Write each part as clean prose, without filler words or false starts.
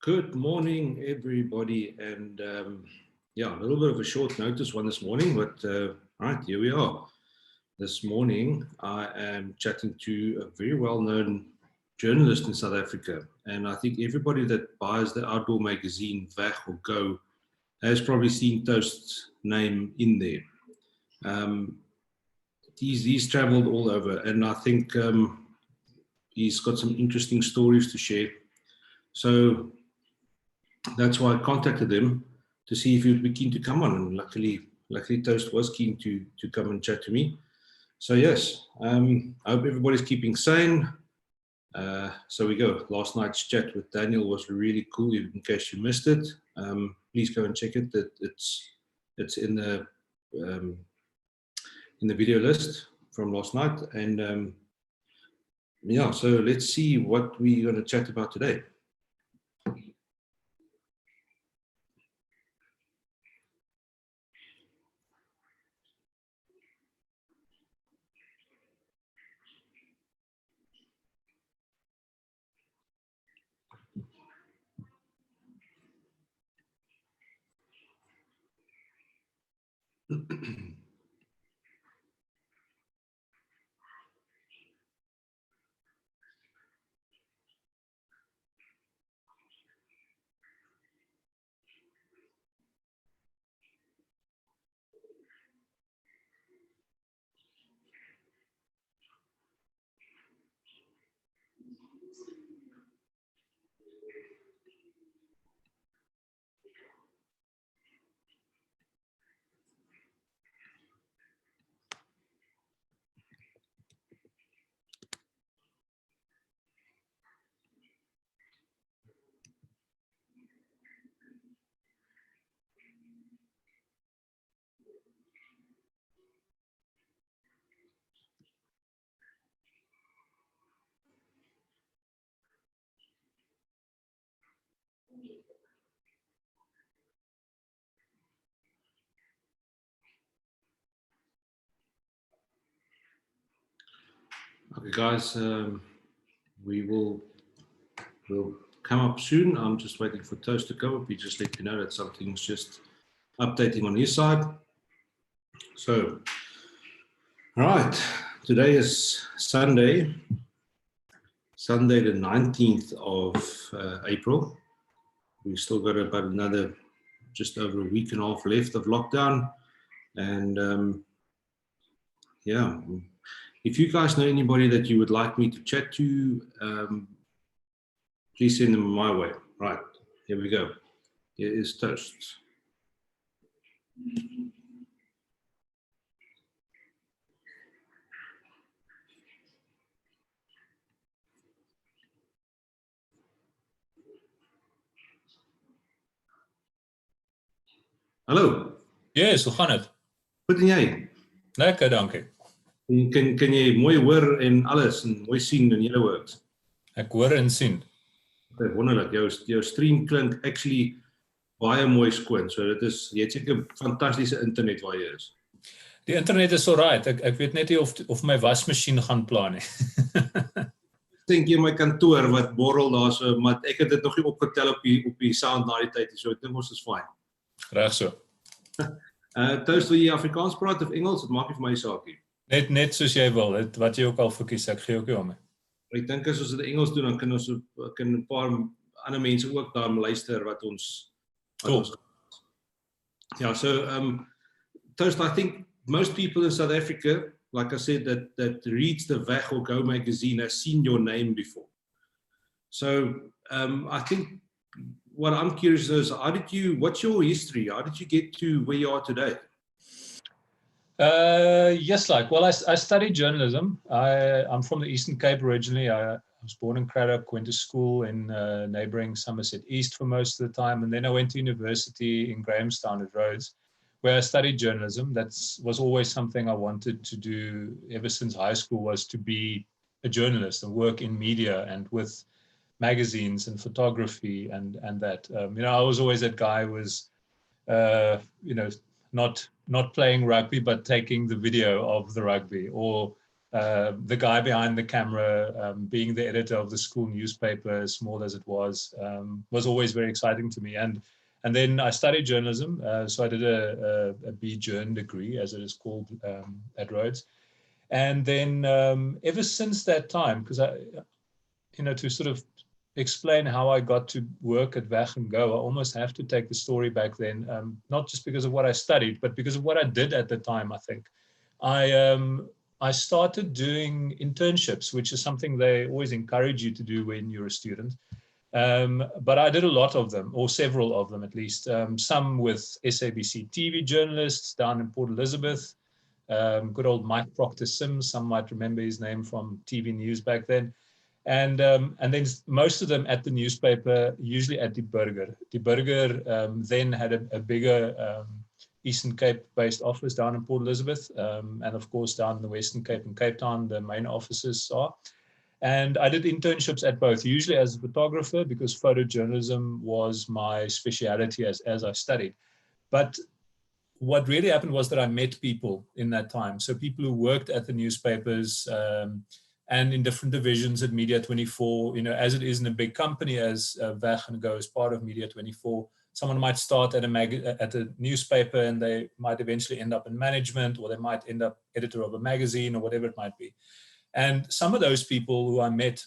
Good morning, everybody, and yeah, a little bit of a short notice one this morning, but right, here we are. This morning, I am chatting to a very well-known journalist in South Africa, and I think everybody that buys the outdoor magazine Weg or Go has probably seen Toast's name in there. He's traveled all over, and I think he's got some interesting stories to share. So that's why I contacted him to see if he would be keen to come on, and luckily Toast was keen to come and chat to me. So yes, I hope everybody's keeping sane. So we go. Last night's chat with Daniel was really cool. In case you missed it, please go and check it. It's in the video list from last night, and yeah. So let's see what we're going to chat about today. Okay, guys, we'll come up soon. I'm just waiting for Toast to come up. He just let me know that something's just updating on his side. So, all right, today is Sunday the 19th of April. We've still got about another just over a week and a half left of lockdown, and yeah. If you guys know anybody that you would like me to chat to, please send them my way. Right, here we go. Here is Toast. Hallo. Yes, hoe gaan het? Goed en jy? Lekker, dankie. Kan jy mooi hoor en alles en mooi sien in julle works? Ek hoor en sien. Okay, wonderlik. Jou stream klink actually baie mooi skoon. So dit is, jy het seker fantastiese internet waar jy is. Die internet is alright. Ek weet net nie of my wasmasjien gaan pla nie. Dink jy my kantoor wat borrel daar so, maar ek het dit nog nie opgetel op die sound na die tyd, so ek dink ons is fine. Reg so. Toast, wil jy Afrikaans praat of Engels? Dit maak nie vir my saakie. Net soos jy wil, wat jy ook al verkies, ek gee ook jou mee. Ek dink as ons dit Engels doen, dan kan 'n paar ander mense ook daar luister wat ons Yeah, so Toast, I think most people in South Africa, like I said, that reads the Weg or Go magazine has seen your name before. So I think what I'm curious is, what's your history? How did you get to where you are today? Yes, well, I studied journalism. I'm from the Eastern Cape originally. I was born in Cradock, went to school in neighboring Somerset East for most of the time, and then I went to university in Grahamstown at Rhodes, where I studied journalism. That was always something I wanted to do ever since high school, was to be a journalist and work in media and with magazines and photography and that. I was always that guy who was, not playing rugby, but taking the video of the rugby, or the guy behind the camera, being the editor of the school newspaper, small as it was always very exciting to me. And then I studied journalism, so I did a B-Journ degree, as it is called, at Rhodes. And then ever since that time, because to sort of explain how I got to work at Weg and Go, I almost have to take the story back then, not just because of what I studied, but because of what I did at the time. I think I started doing internships, which is something they always encourage you to do when you're a student. But I did a lot of them, or several of them at least, some with SABC TV journalists down in Port Elizabeth, good old Mike Proctor-Sims, some might remember his name from TV news back then. And then most of them at the newspaper, usually at Die Burger. Die Burger then had a bigger Eastern Cape-based office down in Port Elizabeth, and of course down in the Western Cape and Cape Town, the main offices are. And I did internships at both, usually as a photographer, because photojournalism was my speciality as I studied. But what really happened was that I met people in that time. So people who worked at the newspapers, and in different divisions at Media 24, as it is in a big company, as Weg and Go is part of Media 24, someone might start at a newspaper and they might eventually end up in management, or they might end up editor of a magazine or whatever it might be. And some of those people who I met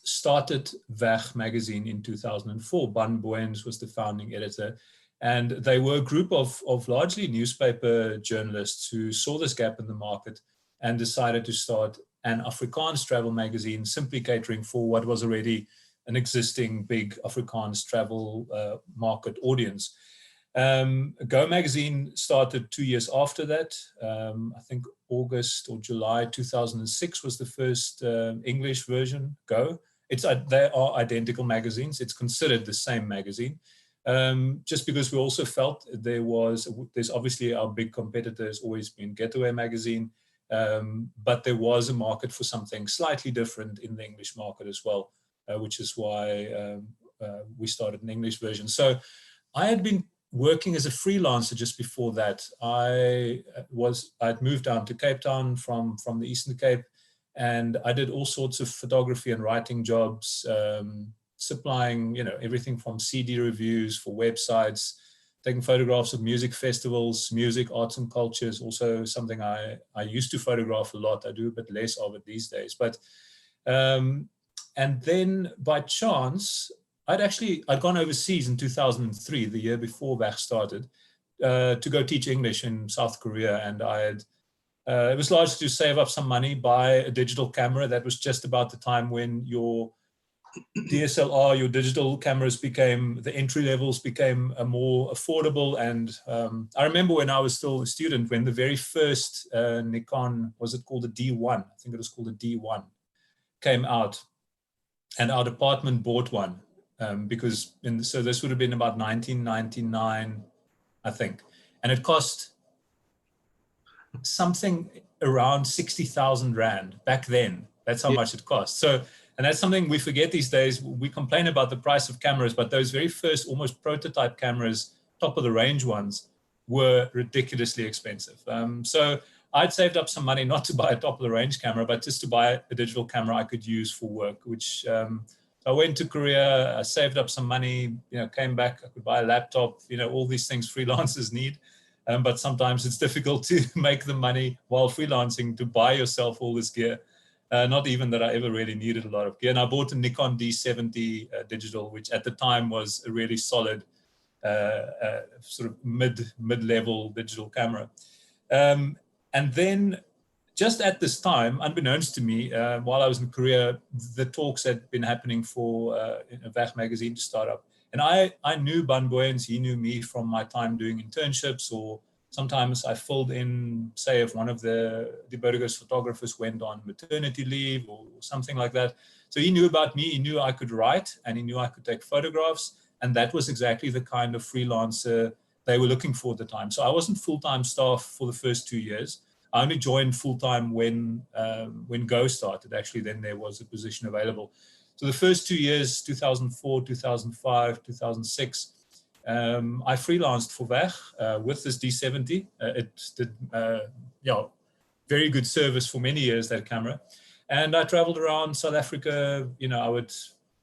started Weg magazine in 2004. Ban Boyens was the founding editor. And they were a group of largely newspaper journalists who saw this gap in the market and decided to start an Afrikaans travel magazine, simply catering for what was already an existing big Afrikaans travel market audience. Go magazine started 2 years after that. I think August or July 2006 was the first English version, Go. They are identical magazines. It's considered the same magazine. Just because we also felt there's obviously our big competitor has always been Getaway magazine, but there was a market for something slightly different in the English market as well, which is why we started an English version. So I had been working as a freelancer just before that. I'd moved down to Cape Town from the Eastern Cape, and I did all sorts of photography and writing jobs, supplying, everything from CD reviews for websites, taking photographs of music festivals, music, arts and culture is also something I used to photograph a lot. I do a bit less of it these days. But, and then by chance, I'd gone overseas in 2003, the year before Weg started, to go teach English in South Korea. And it was largely to save up some money, buy a digital camera. That was just about the time when your DSLR, your digital cameras the entry levels became more affordable. And I remember when I was still a student, when the very first Nikon, was it called a D1? I think it was called a D1, came out, and our department bought one so this would have been about 1999, I think. And it cost something around 60,000 Rand back then. That's how much it cost. So, and that's something we forget these days. We complain about the price of cameras, but those very first almost prototype cameras, top of the range ones, were ridiculously expensive. So I'd saved up some money not to buy a top of the range camera, but just to buy a digital camera I could use for work, which I went to Korea, I saved up some money, came back, I could buy a laptop, all these things freelancers need. But sometimes it's difficult to make the money while freelancing to buy yourself all this gear. Not even that I ever really needed a lot of gear. And I bought a Nikon D70 digital, which at the time was a really solid sort of mid-level digital camera. And then just at this time, unbeknownst to me, while I was in Korea, the talks had been happening for Weg magazine to start up. And I knew Ban Boyens, he knew me from my time doing internships, or sometimes I filled in, say, if one of the Burgers photographers went on maternity leave or something like that. So he knew about me, he knew I could write, and he knew I could take photographs. And that was exactly the kind of freelancer they were looking for at the time. So I wasn't full-time staff for the first 2 years. I only joined full-time when Go started. Actually, then there was a position available. So the first 2 years, 2004, 2005, 2006, I freelanced for Weg with this D70. It did very good service for many years, that camera. And I traveled around South Africa. I would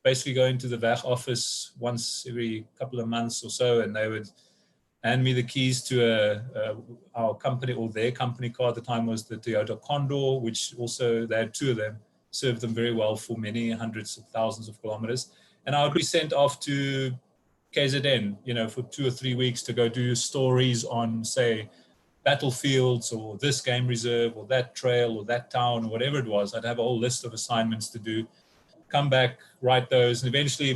basically go into the VAG office once every couple of months or so, and they would hand me the keys to our company, or their company car at the time was the Toyota Condor, which also, they had 2 of them, served them very well for many hundreds of thousands of kilometers. And I would be sent off to KZN, for 2 or 3 weeks to go do stories on, say, battlefields or this game reserve or that trail or that town or whatever it was. I'd have a whole list of assignments to do, come back, write those, and eventually,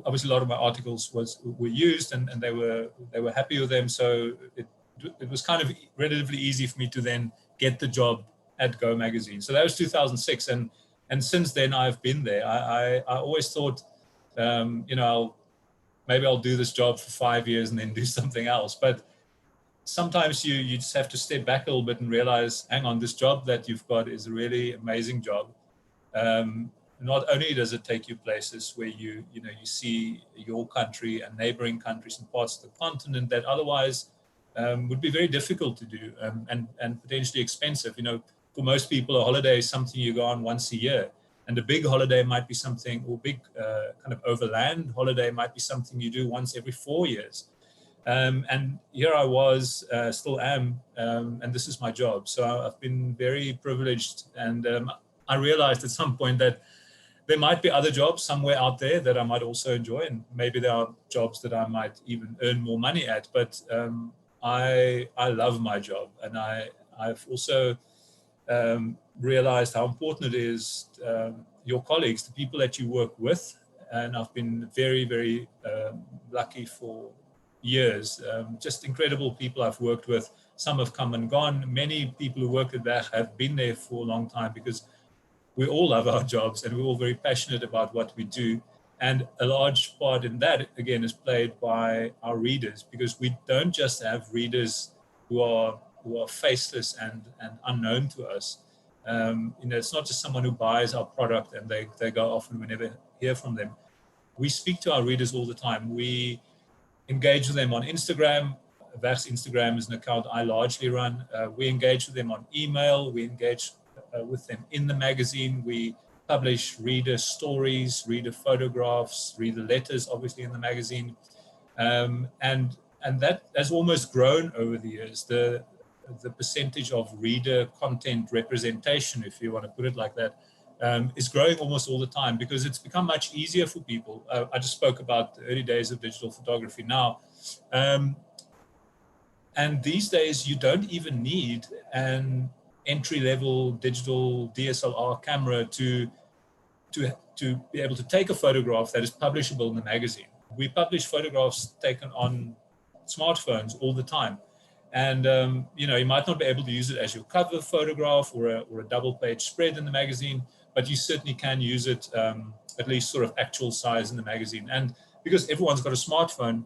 obviously a lot of my articles were used, and they were happy with them. So it was kind of relatively easy for me to then get the job at Go magazine. So that was 2006, and since then I've been there. I always thought, maybe I'll do this job for 5 years and then do something else. But sometimes you just have to step back a little bit and realize, hang on, this job that you've got is a really amazing job. Not only does it take you places where you see your country and neighboring countries and parts of the continent that otherwise would be very difficult to do, and potentially expensive. For most people, a holiday is something you go on once a year. And a big holiday might be something, or big kind of overland holiday might be something you do once every 4 years. And here I was, still am, and this is my job. So I've been very privileged. And I realized at some point that there might be other jobs somewhere out there that I might also enjoy. And maybe there are jobs that I might even earn more money at. But I love my job. And I've also realized how important it is, your colleagues, the people that you work with. And I've been very, very lucky for years. Just incredible people I've worked with. Some have come and gone. Many people who work at VAG have been there for a long time, because we all love our jobs and we're all very passionate about what we do. And a large part in that, again, is played by our readers, because we don't just have readers who are faceless and unknown to us. It's not just someone who buys our product and they go off and we never hear from them. We speak to our readers all the time. We engage with them on Instagram. VAG's Instagram is an account I largely run. We engage with them on email. We engage with them in the magazine. We publish reader stories, reader photographs, reader letters, obviously in the magazine. And that has almost grown over the years. The percentage of reader content representation, if you want to put it like that, is growing almost all the time, because it's become much easier for people. I just spoke about the early days of digital photography now. And these days, you don't even need an entry-level digital DSLR camera to be able to take a photograph that is publishable in the magazine. We publish photographs taken on smartphones all the time. And, you might not be able to use it as your cover photograph or a double-page spread in the magazine, but you certainly can use it at least sort of actual size in the magazine. And because everyone's got a smartphone,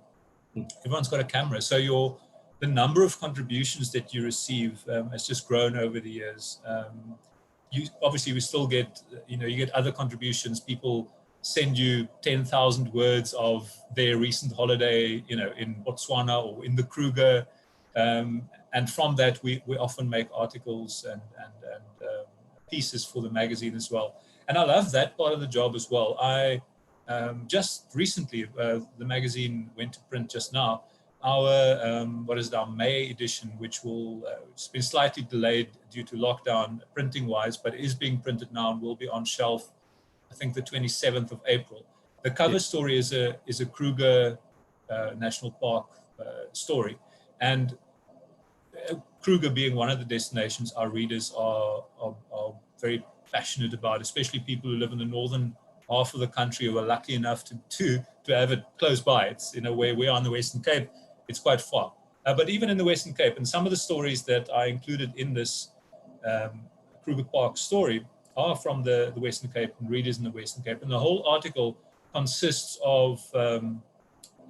everyone's got a camera, so the number of contributions that you receive has just grown over the years. Obviously, we still get, you get other contributions. People send you 10,000 words of their recent holiday, in Botswana or in the Kruger. And from that, we often make articles and pieces for the magazine as well. And I love that part of the job as well. I just recently, the magazine went to print just now. Our May edition, which it's been slightly delayed due to lockdown printing wise, but is being printed now and will be on shelf, I think the 27th of April. The cover story is a Kruger National Park story. And Kruger being one of the destinations our readers are very passionate about, especially people who live in the northern half of the country who are lucky enough to have it close by. It's, where we are in the Western Cape, it's quite far. But even in the Western Cape, and some of the stories that I included in this Kruger Park story are from the Western Cape and readers in the Western Cape. And the whole article consists of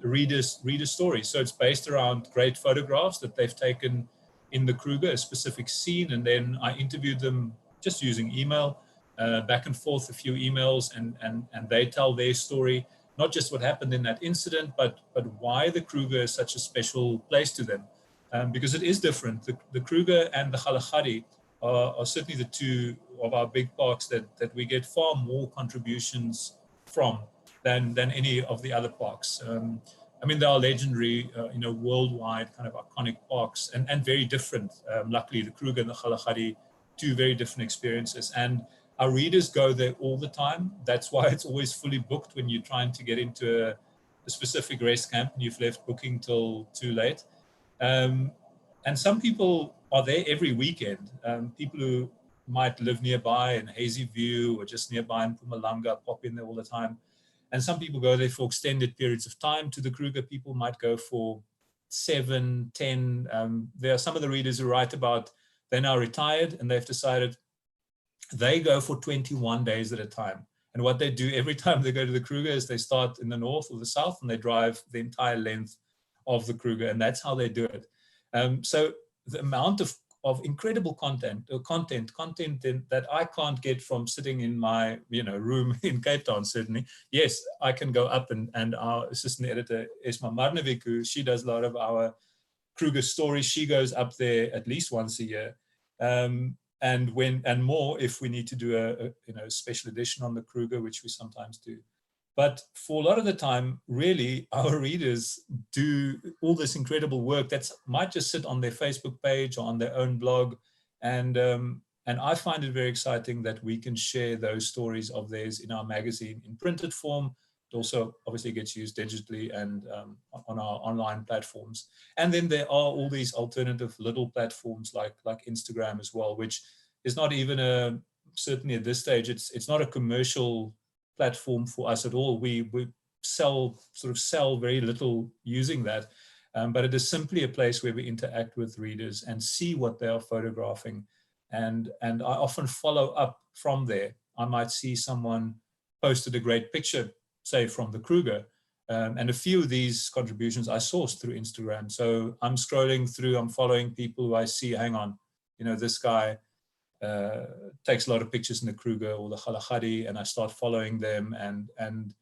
reader stories. So it's based around great photographs that they've taken in the Kruger, a specific scene. And then I interviewed them just using email, back and forth, a few emails, and they tell their story, not just what happened in that incident, but why the Kruger is such a special place to them. because it is different. The Kruger and the Kalahari are certainly the two of our big parks that we get far more contributions from than any of the other parks. I mean, they are legendary, worldwide kind of iconic parks and very different. Luckily, the Kruger and the Kalahari, two very different experiences. And our readers go there all the time. That's why it's always fully booked when you're trying to get into a specific rest camp and you've left booking till too late. And some people are there every weekend. People who might live nearby in Hazy View or just nearby in Mpumalanga pop in there all the time. And some people go there for extended periods of time. To the Kruger, people might go for 7, 10. There are some of the readers who write about they're now retired and they've decided they go for 21 days at a time. And what they do every time they go to the Kruger is they start in the north or the south and they drive the entire length of the Kruger, and that's how they do it. So the amount of incredible content that I can't get from sitting in my room in Cape Town, certainly. Yes, I can go up and our assistant editor, Esma Marnovic, who she does a lot of our Kruger stories, she goes up there at least once a year. And more if we need to do a special edition on the Kruger, which we sometimes do. But for a lot of the time, really, our readers do all this incredible work that might just sit on their Facebook page or on their own blog. And I find it very exciting that we can share those stories of theirs in our magazine in printed form. It also obviously gets used digitally and on our online platforms. And then there are all these alternative little platforms like Instagram as well, which is not even certainly at this stage, it's not a commercial platform for us at all. We sell very little using that, but it is simply a place where we interact with readers and see what they are photographing. And I often follow up from there. I might see someone posted a great picture, say from the Kruger, and a few of these contributions I sourced through Instagram. So I'm scrolling through, I'm following people who I see, hang on, this guy takes a lot of pictures in the Kruger or the Kalahari, and I start following them. And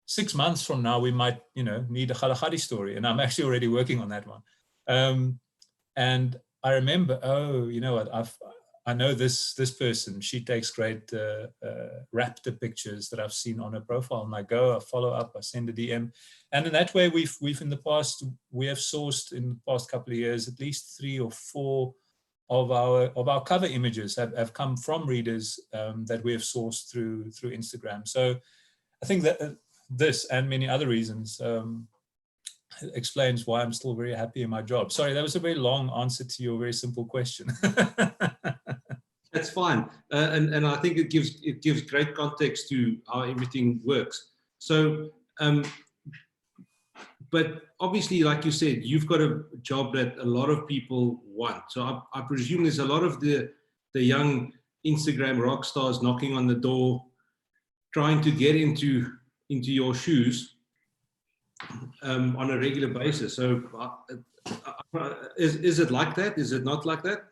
6 months from now, we might, need a Kalahari story, and I'm actually already working on that one. And I remember, I know this person. She takes great raptor pictures that I've seen on her profile, and I follow up, I send a DM, and in that way, we've in the past we have sourced in the past couple of years at least 3 or 4 of our cover images have come from readers that we have sourced through Instagram. So I think that this and many other reasons explains why I'm still very happy in my job. Sorry, that was a very long answer to your very simple question. That's fine, and I think it gives great context to how everything works. So, but obviously, like you said, you've got a job that a lot of people want. So I presume there's a lot of the young Instagram rock stars knocking on the door, trying to get into your shoes on a regular basis. So is it like that? Is it not like that?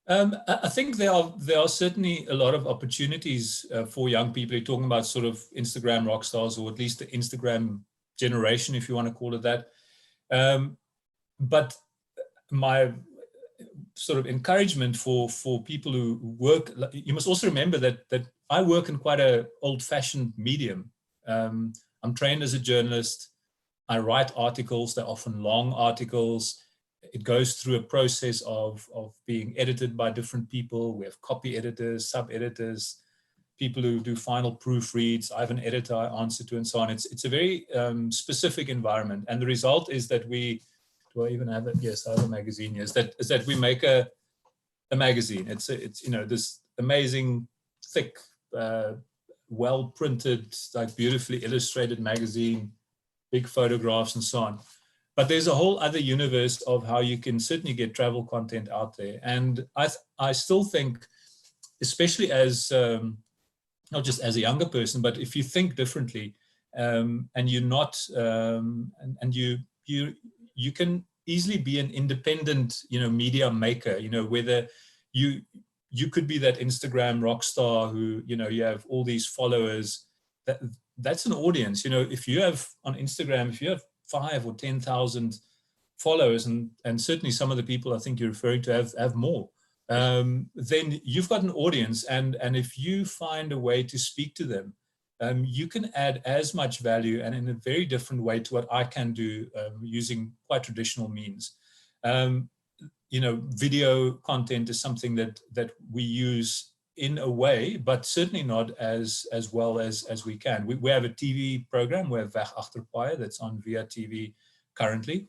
I think there are certainly a lot of opportunities for young people. You're talking about sort of Instagram rock stars, or at least the Instagram generation, if you want to call it that. But my sort of encouragement for people who work, you must also remember that I work in quite an old-fashioned medium. I'm trained as a journalist. I write articles. They're often long articles. It goes through a process of being edited by different people. We have copy editors, sub-editors, people who do final proofreads. I have an editor I answer to, and so on. It's a very specific environment. And the result is that do I even have it? Yes, I have a magazine. Yes, is that we make a magazine. It's this amazing, thick, well-printed, like beautifully illustrated magazine, big photographs and so on. But there's a whole other universe of how you can certainly get travel content out there. And I still think, especially as, not just as a younger person, but if you think differently and you're not, and you can easily be an independent, media maker, whether you could be that Instagram rock star who, you have all these followers, that's an audience. If you have on Instagram, if you have 5 or 10,000 followers, and certainly some of the people I think you're referring to have more, then you've got an audience, and if you find a way to speak to them, you can add as much value and in a very different way to what I can do using quite traditional means. You know, video content is something that we use in a way, but certainly not as well as we can. We have a TV program, we have Weg Agter Paai, that's on via TV currently.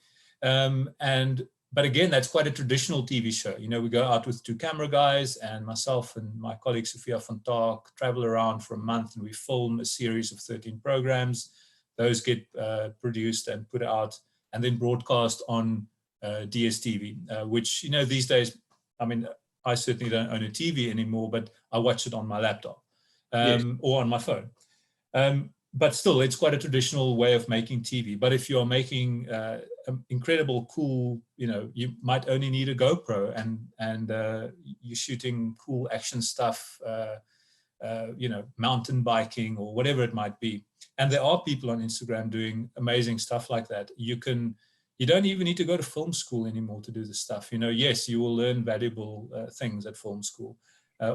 But again, that's quite a traditional TV show. You know, we go out with 2 camera guys, and myself and my colleague Sophia van Taak travel around for a month, and we film a series of 13 programs. Those get produced and put out and then broadcast on DSTV, which, you know, these days, I mean, I certainly don't own a TV anymore, but I watch it on my laptop or on my phone. But still, it's quite a traditional way of making TV. But if you're making incredible, cool, you know, you might only need a GoPro, and you're shooting cool action stuff, you know, mountain biking or whatever it might be. And there are people on Instagram doing amazing stuff like that. You don't even need to go to film school anymore to do this stuff. You know, yes, you will learn valuable things at film school.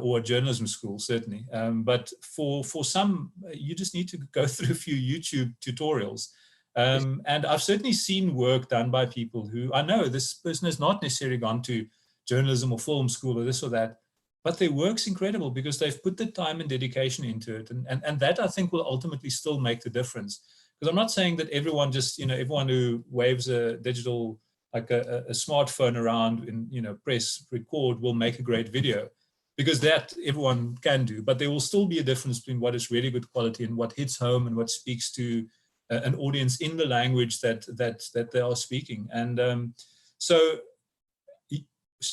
Or journalism school, certainly. But for some, you just need to go through a few YouTube tutorials. And I've certainly seen work done by people who, I know this person has not necessarily gone to journalism or film school or this or that, but their work's incredible because they've put the time and dedication into it. And that, I think, will ultimately still make the difference. Because I'm not saying that everyone just, you know, everyone who waves a digital, like a smartphone around and, you know, press record will make a great video. Because that everyone can do, but there will still be a difference between what is really good quality and what hits home and what speaks to an audience in the language that they are speaking. And so,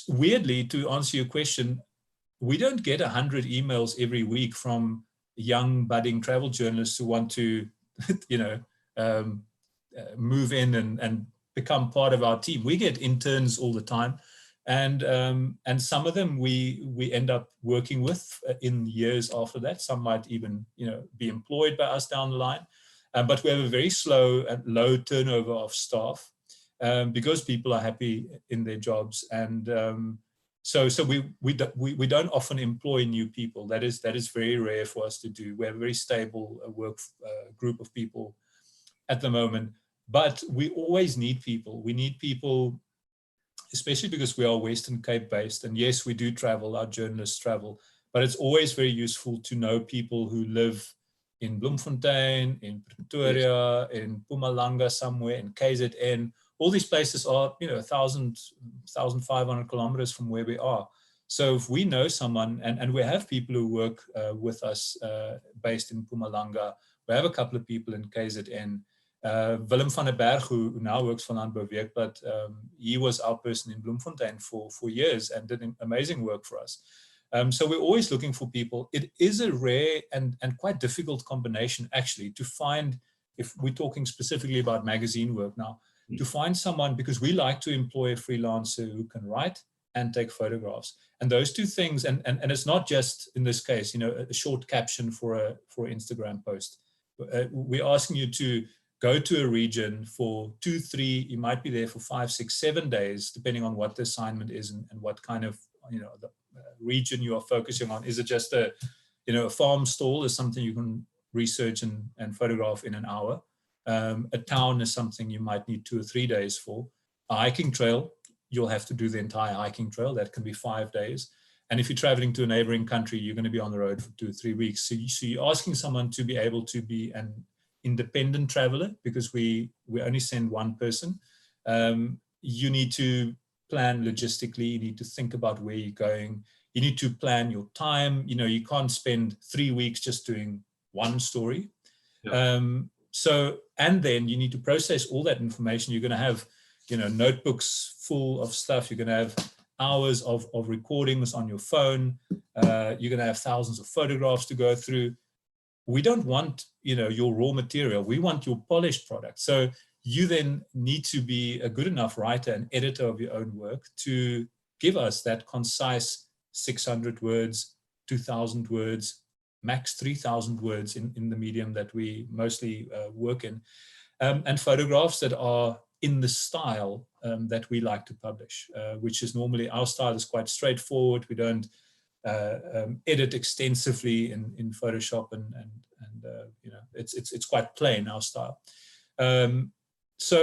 weirdly, to answer your question, we don't get 100 emails every week from young budding travel journalists who want to, you know, move in and become part of our team. We get interns all the time. And some of them we end up working with in years after that. Some might even, you know, be employed by us down the line. But we have a very slow and low turnover of staff because people are happy in their jobs. And so we don't often employ new people. That is very rare for us to do. We have a very stable work group of people at the moment. But we always need people. We need people, especially because we are Western Cape based. And yes, we do travel, our journalists travel, but it's always very useful to know people who live in Bloemfontein, in Pretoria, in Mpumalanga somewhere, in KZN. All these places are, you know, 1,500 kilometers from where we are. So if we know someone, and we have people who work with us based in Mpumalanga, we have a couple of people in KZN, Willem van der Berg, who now works for Landbouwweek, but he was our person in Bloemfontein for years and did amazing work for us. So we're always looking for people. It is a rare and quite difficult combination, actually, to find, if we're talking specifically about magazine work now, to find someone, because we like to employ a freelancer who can write and take photographs. And those two things, and it's not just in this case, you know, a short caption for an Instagram post. We're asking you to go to a region for 2, 3, you might be there for 5, 6, 7 days, depending on what the assignment is and what kind of, you know, the region you are focusing on. Is it just a, you know, a farm stall is something you can research and photograph in an hour. A town is something you might need 2 or 3 days for. A hiking trail, you'll have to do the entire hiking trail. That can be 5 days. And if you're traveling to a neighboring country, you're going to be on the road for 2 or 3 weeks. So you're asking someone to be able to be an independent traveler, because we only send one person. You need to plan logistically. You need to think about where you're going. You need to plan your time. You know, you can't spend 3 weeks just doing one story. Yeah. So, and then you need to process all that information. You're going to have, you know, notebooks full of stuff. You're going to have hours of recordings on your phone. You're going to have thousands of photographs to go through. We don't want, you know, your raw material. We want your polished product. So you then need to be a good enough writer and editor of your own work to give us that concise 600 words, 2,000 words, max 3,000 words in the medium that we mostly work in, and photographs that are in the style that we like to publish, which is normally, our style is quite straightforward. We don't edit extensively in Photoshop, and you know, it's quite plain, our style. So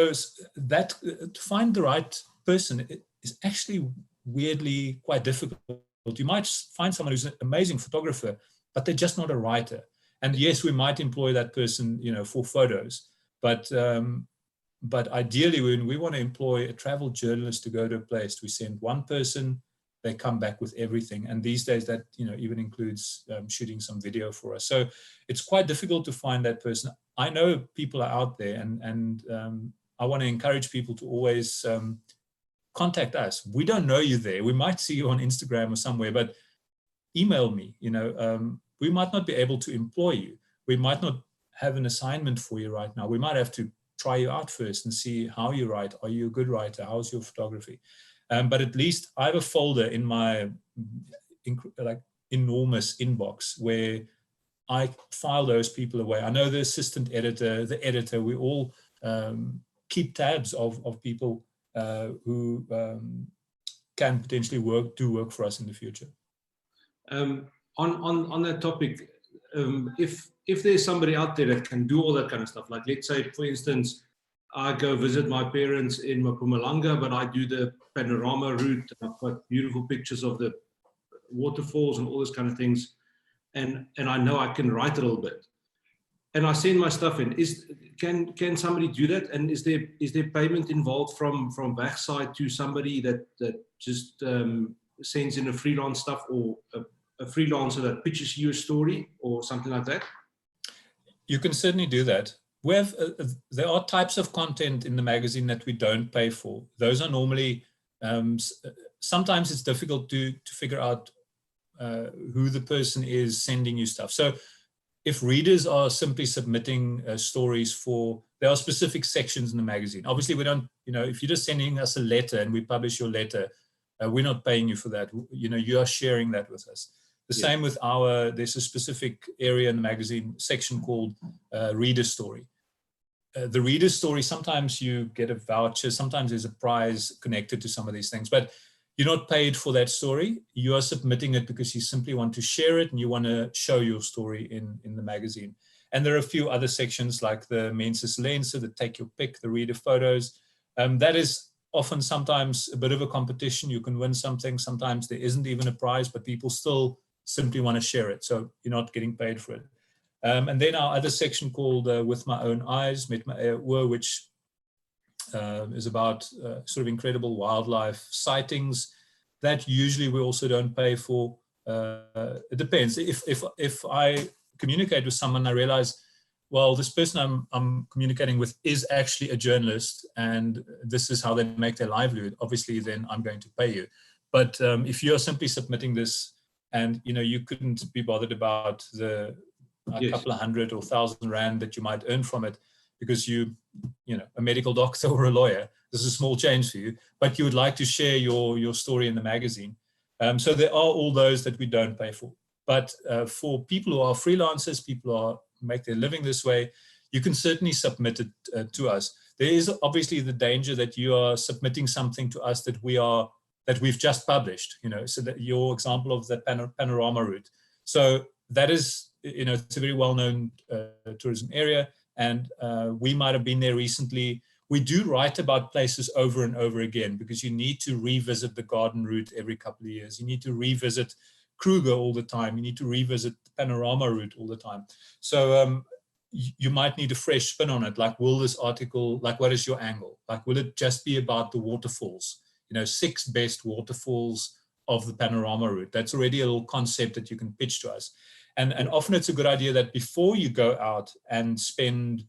that to find the right person is actually weirdly quite difficult. You might find someone who's an amazing photographer, but they're just not a writer. And yes, we might employ that person, you know, for photos, but ideally, when we want to employ a travel journalist to go to a place, we send one person, they come back with everything. And these days that, you know, even includes shooting some video for us. So it's quite difficult to find that person. I know people are out there, and I want to encourage people to always contact us. We don't know you there. We might see you on Instagram or somewhere, but email me. You know, we might not be able to employ you. We might not have an assignment for you right now. We might have to try you out first and see how you write. Are you a good writer? How's your photography? But at least I have a folder in my enormous inbox where I file those people away. I know the assistant editor, the editor, we all keep tabs of people who can potentially do work for us in the future. On that topic, if there's somebody out there that can do all that kind of stuff, like let's say, for instance, I go visit my parents in Mpumalanga, but I do the panorama route. I've got beautiful pictures of the waterfalls and all those kind of things. And I know I can write a little bit. And I send my stuff in. Can somebody do that? And is there payment involved from backside to somebody that just sends in a freelance stuff, or a freelancer that pitches you a story or something like that? You can certainly do that. We have, there are types of content in the magazine that we don't pay for. Those are normally, sometimes it's difficult to figure out who the person is sending you stuff. So if readers are simply submitting stories there are specific sections in the magazine. Obviously we don't, you know, if you're just sending us a letter and we publish your letter, we're not paying you for that. You know, you are sharing that with us. The same with there's a specific area in the magazine section called Reader Story. The Reader Story, sometimes you get a voucher, sometimes there's a prize connected to some of these things, but you're not paid for that story. You are submitting it because you simply want to share it and you want to show your story in the magazine. And there are a few other sections like the Menses Lense, the Take Your Pick, the Reader Photos. That is often sometimes a bit of a competition. You can win something. Sometimes there isn't even a prize, but people still simply want to share it. So you're not getting paid for it. And then our other section called With My Own Eyes, Met My Eie Oor, which is about sort of incredible wildlife sightings that usually we also don't pay for. It depends. If I communicate with someone, I realize, well, this person I'm communicating with is actually a journalist and this is how they make their livelihood, obviously then I'm going to pay you. But if you're simply submitting this and you know you couldn't be bothered about the couple of hundred or 1,000 rand that you might earn from it because you know, a medical doctor or a lawyer, this is a small change for you, but you would like to share your story in the magazine. So there are all those that we don't pay for. But for people who are freelancers, people who make their living this way, you can certainly submit it to us. There is obviously the danger that you are submitting something to us that we've just published, you know, so that your example of the panorama route. So that is, you know, it's a very well-known tourism area, and we might have been there recently. We do write about places over and over again because you need to revisit the garden route every couple of years. You need to revisit Kruger all the time. You need to revisit the panorama route all the time. So you might need a fresh spin on it. Like, will this article, like, what is your angle? Like, will it just be about the waterfalls? You know, 6 best waterfalls of the panorama route. That's already a little concept that you can pitch to us. And often it's a good idea that before you go out and spend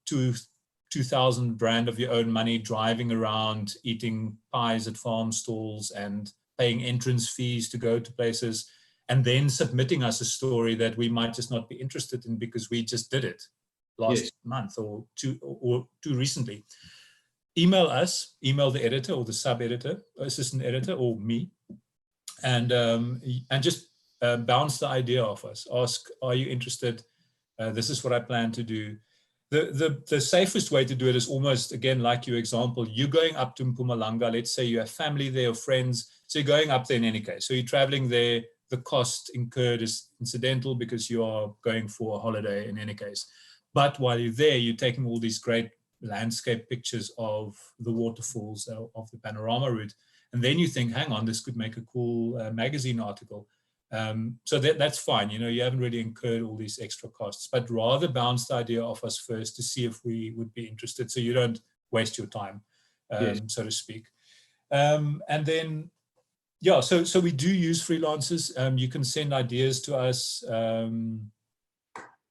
2,000 rand of your own money driving around, eating pies at farm stalls and paying entrance fees to go to places, and then submitting us a story that we might just not be interested in because we just did it last month or too recently. Email us, email the editor or the sub-editor, assistant editor, or me, and just bounce the idea off us. Ask, are you interested? This is what I plan to do. the safest way to do it is almost, again, like your example, you're going up to Mpumalanga, let's say you have family there or friends, so you're going up there in any case. So you're traveling there, the cost incurred is incidental because you are going for a holiday in any case. But while you're there, you're taking all these great landscape pictures of the waterfalls, of the panorama route. And then you think, hang on, this could make a cool magazine article. So that's fine. You haven't really incurred all these extra costs, but rather bounce the idea off us first to see if we would be interested, so you don't waste your time, Yes. so to speak. And then, yeah, so we do use freelancers. You can send ideas to us.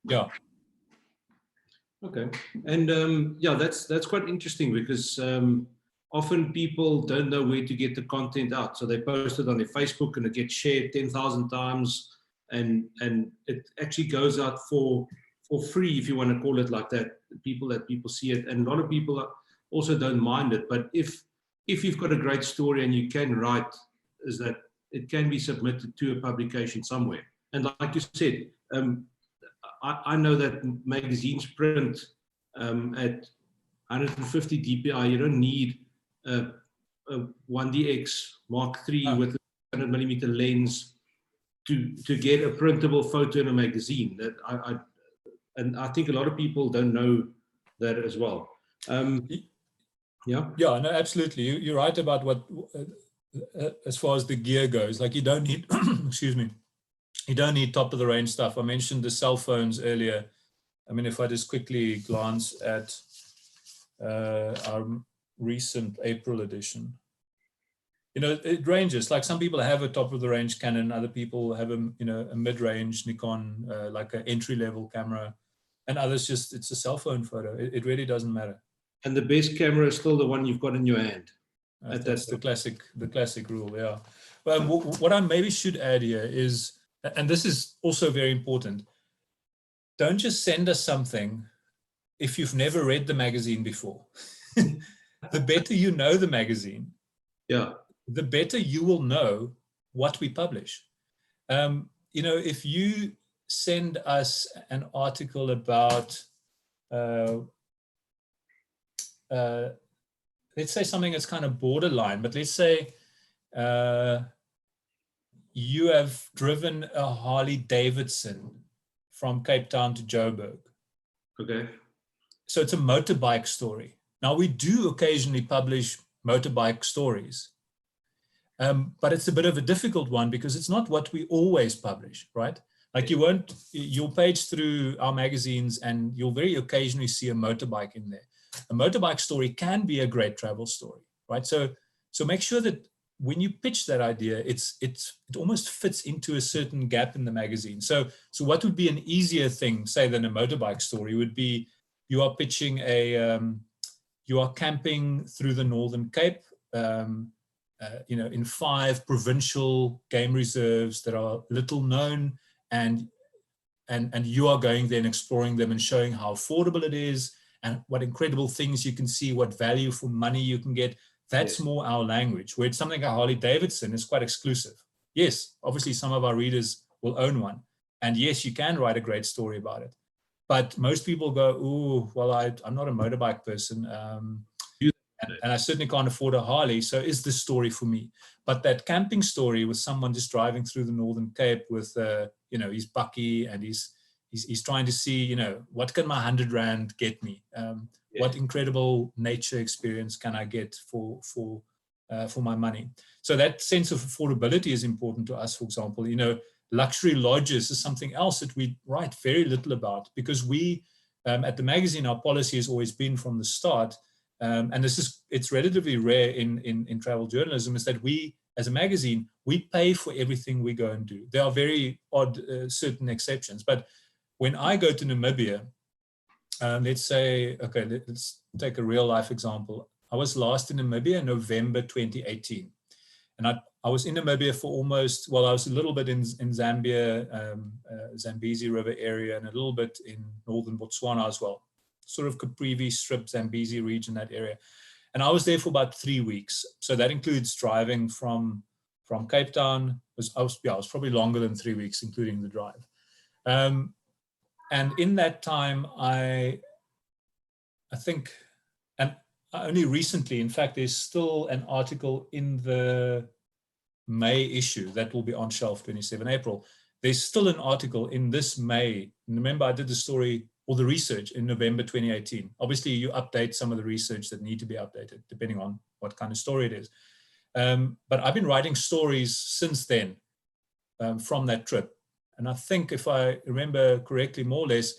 Yeah. Okay. And yeah, that's quite interesting because often people don't know where to get the content out. So they post it on their Facebook and it gets shared 10,000 times, and it actually goes out for free, if you want to call it like that. People see it, and a lot of people also don't mind it. But if you've got a great story and you can write, is that it can be submitted to a publication somewhere. And like you said, I know that magazines print at 150 dpi. You don't need a 1DX Mark III with a 100mm lens to get a printable photo in a magazine. That and I think a lot of people don't know that as well. Yeah. Yeah, no, absolutely. You're right about what, as far as the gear goes. Like, you don't need, excuse me, you don't need top of the range stuff. I mentioned the cell phones earlier. I mean, if I just quickly glance at our recent April edition, it ranges. Like, some people have a top of the range Canon, other people have a mid-range Nikon, like an entry-level camera, and others just, it's a cell phone photo. It really doesn't matter. And the best camera is still the one you've got in your hand. That's the classic rule, yeah. But what I maybe should add here is, and this is also very important, don't just send us something if you've never read the magazine before. The better you know the magazine, yeah, the better you will know what we publish. If you send us an article about, let's say something that's kind of borderline, but let's say you have driven a Harley Davidson from Cape Town to Joburg. Okay. So it's a motorbike story. Now, we do occasionally publish motorbike stories, but it's a bit of a difficult one because it's not what we always publish, right? Like, you'll page through our magazines and you'll very occasionally see a motorbike in there. A motorbike story can be a great travel story, right? So make sure that when you pitch that idea, it almost fits into a certain gap in the magazine. So what would be an easier thing, say, than a motorbike story would be, you are pitching you are camping through the Northern Cape, in 5 provincial game reserves that are little known, and you are going there and exploring them and showing how affordable it is and what incredible things you can see, what value for money you can get. That's more our language. Where it's something like Harley Davidson is quite exclusive. Yes, obviously some of our readers will own one. And yes, you can write a great story about it. But most people go, ooh, well, I'm not a motorbike person. And I certainly can't afford a Harley. So is this story for me? But that camping story with someone just driving through the Northern Cape with, his bucky, and he's trying to see, what can my 100 Rand get me? What incredible nature experience can I get for my money? So that sense of affordability is important to us. For example, luxury lodges is something else that we write very little about, because we, at the magazine, our policy has always been from the start, and it's relatively rare in travel journalism, is that we, as a magazine, we pay for everything we go and do. There are very odd certain exceptions, but when I go to Namibia, let's say, okay, let's take a real life example. I was last in Namibia in November 2018. And I was in Namibia for almost, I was a little bit in Zambia, Zambezi River area, and a little bit in northern Botswana as well. Sort of Caprivi Strip, Zambezi region, that area. And I was there for about 3 weeks. So that includes driving from Cape Town. I was probably longer than 3 weeks, including the drive. And in that time, I I think, and only recently, in fact, there's still an article in the May issue that will be on shelf 27 April. There's still an article in this May. Remember, I did the story or the research in November 2018. Obviously, you update some of the research that need to be updated, depending on what kind of story it is. But I've been writing stories since then from that trip. And I think, if I remember correctly, more or less,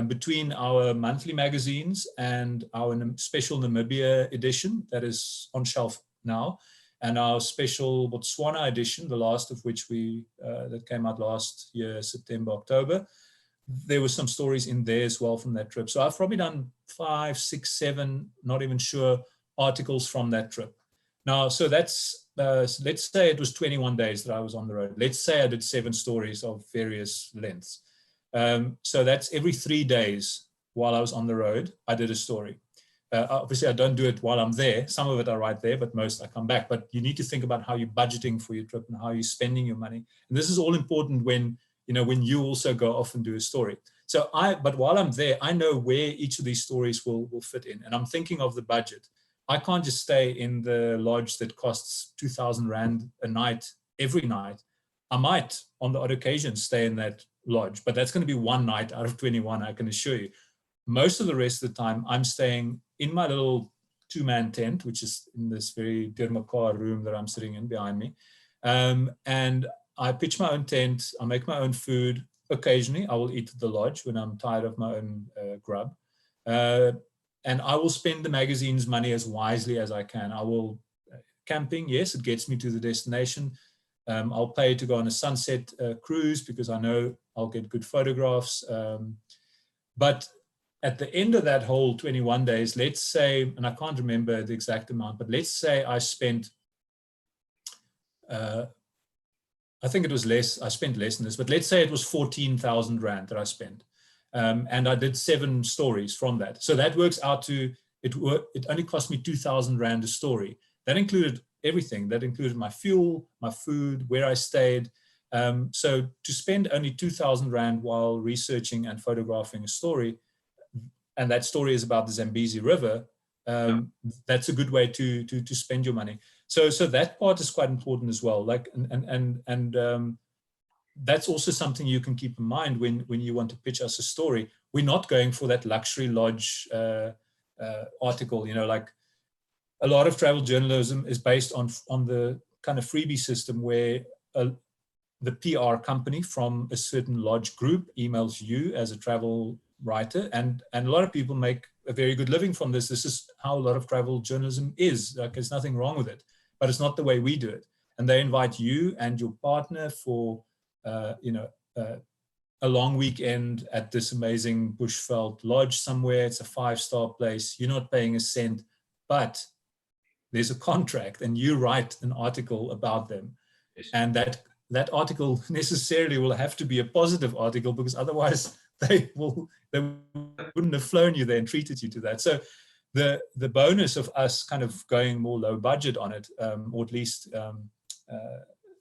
between our monthly magazines and our special Namibia edition that is on shelf now, and our special Botswana edition, the last of which that came out last year, September, October, there were some stories in there as well from that trip. So I've probably done 5, 6, 7, not even sure, articles from that trip. Now, so that's, let's say it was 21 days that I was on the road. Let's say I did 7 stories of various lengths. So that's every 3 days while I was on the road, I did a story. Obviously, I don't do it while I'm there. Some of it I write there, but most I come back. But you need to think about how you're budgeting for your trip and how you're spending your money. And this is all important when you also go off and do a story. But while I'm there, I know where each of these stories will fit in. And I'm thinking of the budget. I can't just stay in the lodge that costs 2,000 Rand a night, every night. I might, on the odd occasion, stay in that lodge, but that's going to be one night out of 21, I can assure you. Most of the rest of the time, I'm staying in my little 2-man tent, which is in this very Dermakar room that I'm sitting in behind me. And I pitch my own tent, I make my own food. Occasionally, I will eat at the lodge when I'm tired of my own grub. And I will spend the magazine's money as wisely as I can. I will, camping, yes, it gets me to the destination. I'll pay to go on a sunset cruise because I know I'll get good photographs. But at the end of that whole 21 days, let's say, and I can't remember the exact amount, but let's say I spent, I think it was less, I spent less than this, but let's say it was 14,000 Rand that I spent. And I did 7 stories from that. So that works out to, it only cost me 2,000 Rand a story. That included everything. That included my fuel, my food, where I stayed. So to spend only 2,000 Rand while researching and photographing a story, and that story is about the Zambezi River, that's a good way to spend your money. So that part is quite important as well. Like, and that's also something you can keep in mind when you want to pitch us a story. We're not going for that luxury lodge article, like a lot of travel journalism is based on the kind of freebie system where the PR company from a certain lodge group emails you as a travel writer, and a lot of people make a very good living from this. This is how a lot of travel journalism is. Like, there's nothing wrong with it, but it's not the way we do it. And they invite you and your partner for a long weekend at this amazing bushveld lodge somewhere. It's a 5-star place. You're not paying a cent, but there's a contract and you write an article about them. Yes. And that article necessarily will have to be a positive article, because otherwise they wouldn't have flown you there and treated you to that. So the bonus of us kind of going more low budget on it, or at least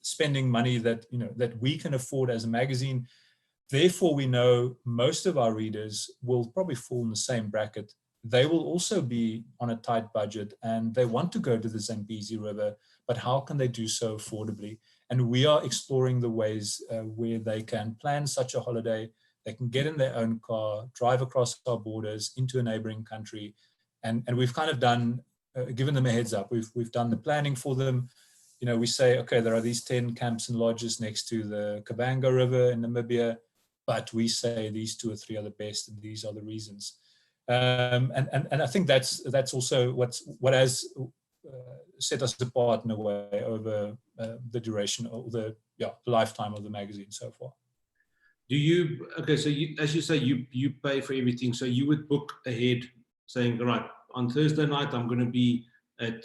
spending money that we can afford as a magazine, therefore we know most of our readers will probably fall in the same bracket. They will also be on a tight budget and they want to go to the Zambezi River, but how can they do so affordably? And we are exploring the ways where they can plan such a holiday. They can get in their own car, drive across our borders into a neighboring country. And we've kind of done, given them a heads up. We've done the planning for them. We say, okay, there are these 10 camps and lodges next to the Kabanga River in Namibia, but we say these 2 or 3 are the best, and these are the reasons. And I think that's also what has set us apart in a way over the duration of the lifetime of the magazine so far. Do you, okay, so as you say, you pay for everything. So you would book ahead saying, all right, on Thursday night, I'm going to be at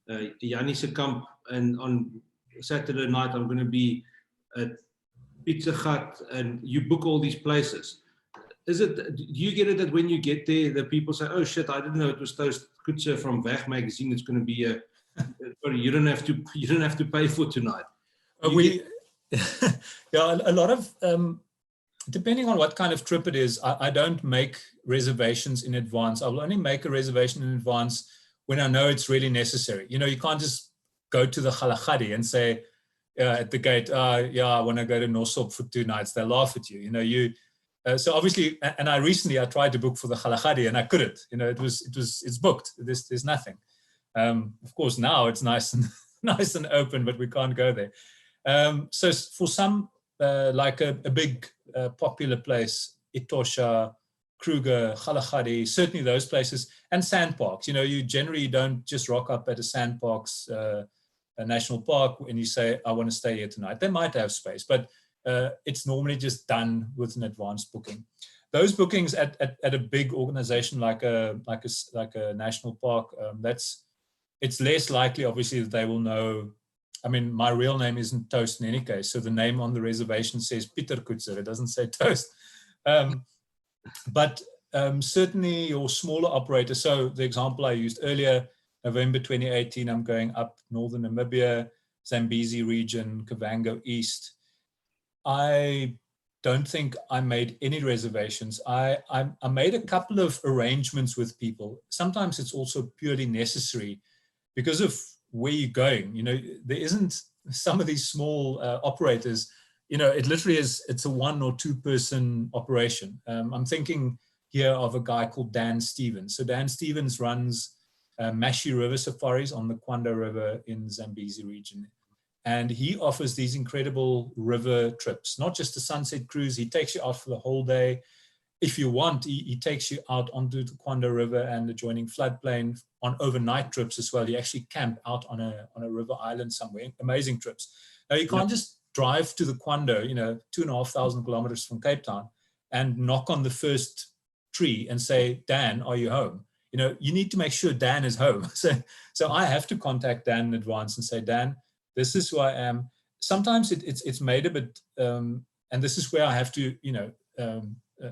Janisse Kamp, and on Saturday night, I'm going to be at Pizza Hut, and you book all these places. Do you get it that when you get there, the people say, oh shit, I didn't know it was Coetzer from Weg magazine. It's going to be you don't have to pay for tonight. A lot of depending on what kind of trip it is, I don't make reservations in advance. I will only make a reservation in advance when I know it's really necessary. You know, you can't just go to the Kgalagadi and say at the gate, yeah, I want to go to Nosop for 2 nights. They'll laugh at you. You know, so obviously, and I tried to book for the Kgalagadi and I couldn't. You know, it's booked. There's nothing. Of course, now it's nice and nice and open, but we can't go there. So for some, like a big popular place, Etosha, Kruger, Kgalagadi, certainly those places, and sandparks. You know, you generally don't just rock up at a sandparks, a national park, and you say, I want to stay here tonight. They might have space, but it's normally just done with an advanced booking. Those bookings at a big organization like a national park, it's less likely, obviously, that they will know. I mean, my real name isn't Toast in any case, so the name on the reservation says Pieter Coetzer. It doesn't say Toast. But certainly your smaller operator. So the example I used earlier, November 2018, I'm going up northern Namibia, Zambezi region, Kavango East. I don't think I made any reservations. I made a couple of arrangements with people. Sometimes it's also purely necessary because of where you're going. You know, there isn't some of these small operators, you know, it literally is, it's a 1 or 2 person operation. I'm thinking here of a guy called Dan Stevens. So Dan Stevens runs Mashi River Safaris on the Kwanda River in Zambezi region. And he offers these incredible river trips, not just a sunset cruise. He takes you out for the whole day. If you want, he takes you out onto the Kwanda River and the adjoining floodplain on overnight trips as well. You actually camp out on a river island somewhere. Amazing trips. Now, you can't just drive to the Kwanda, you know, 2,500 kilometers from Cape Town and knock on the first tree and say, Dan, are you home? You know, you need to make sure Dan is home. So I have to contact Dan in advance and say, Dan, this is who I am. Sometimes it's made a bit, and this is where I have to, you know,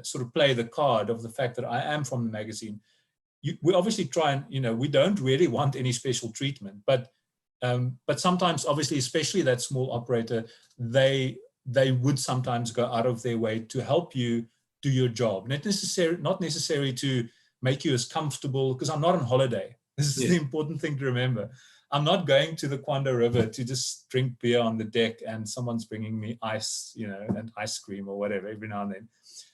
sort of play the card of the fact that I am from the magazine. We obviously try and, you know, we don't really want any special treatment, but sometimes, obviously, especially that small operator, they would sometimes go out of their way to help you do your job. Not necessarily to make you as comfortable, because I'm not on holiday. This is the important thing to remember. I'm not going to the Kwanda River to just drink beer on the deck and someone's bringing me ice, you know, and ice cream or whatever every now and then.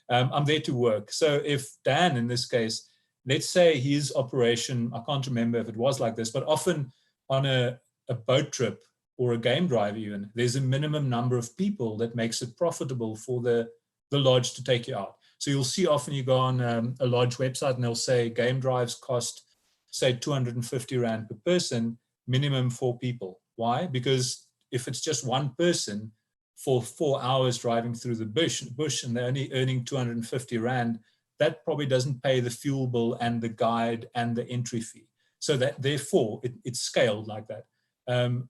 I'm there to work. So if Dan, in this case, let's say his operation, I can't remember if it was like this, but often on a boat trip or a game drive even, there's a minimum number of people that makes it profitable for the lodge to take you out. So you'll see often you go on a lodge website and they'll say game drives cost, say, 250 Rand per person, minimum 4 people. Why? Because if it's just one person for 4 hours driving through the bush and they're only earning 250 Rand, that probably doesn't pay the fuel bill and the guide and the entry fee. So that therefore it's scaled like that. On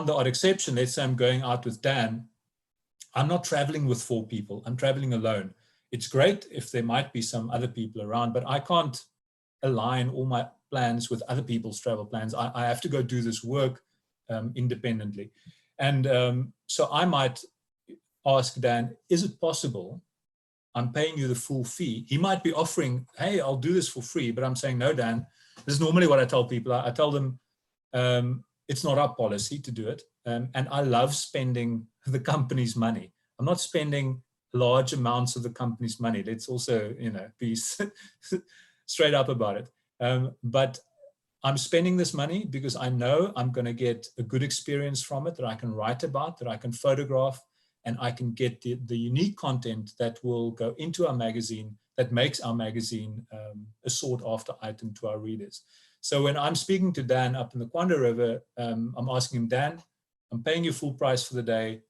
the odd exception, let's say I'm going out with Dan, I'm not traveling with 4 people, I'm traveling alone. It's great if there might be some other people around, but I can't align all my plans with other people's travel plans. I have to go do this work independently. And so I might ask Dan, is it possible? I'm paying you the full fee. He might be offering, hey, I'll do this for free, but I'm saying, no, Dan, this is normally what I tell people. I tell them, it's not our policy to do it. And I love spending the company's money. I'm not spending large amounts of the company's money. Let's also, you know, be straight up about it. But I'm spending this money because I know I'm going to get a good experience from it that I can write about, that I can photograph, and I can get the unique content that will go into our magazine, that makes our magazine a sought after item to our readers. So when I'm speaking to Dan up in the Kwanda River, I'm asking him, Dan, I'm paying you full price for the day.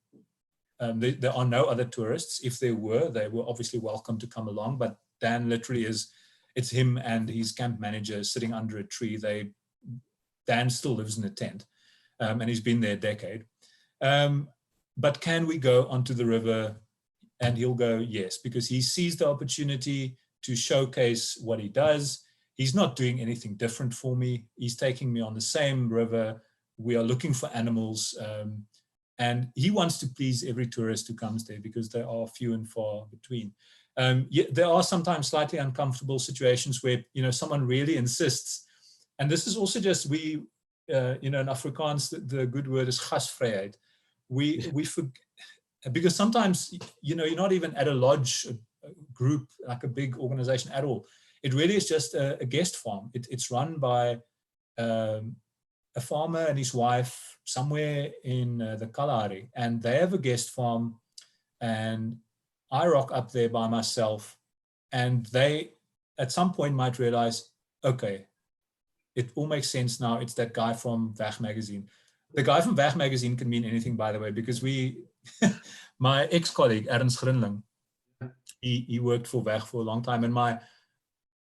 There are no other tourists. If there were, they were obviously welcome to come along, but Dan literally it's him and his camp manager sitting under a tree. Dan still lives in a tent, and he's been there a decade. But can we go onto the river? And he'll go, yes, because he sees the opportunity to showcase what he does. He's not doing anything different for me. He's taking me on the same river. We are looking for animals. And he wants to please every tourist who comes there because they are few and far between. There are sometimes slightly uncomfortable situations where, someone really insists. And this is also just, in Afrikaans, the good word is gasvryheid. We forget, because sometimes, you're not even at a lodge, a group, like a big organization at all. It really is just a guest farm. It's run by a farmer and his wife somewhere in the Kalahari, and they have a guest farm, and I rock up there by myself, and they at some point might realize, okay, it all makes sense now. It's that guy from Weg magazine. The guy from Weg magazine can mean anything, by the way, because my ex-colleague, Ernst Grinling, he worked for Weg for a long time, and my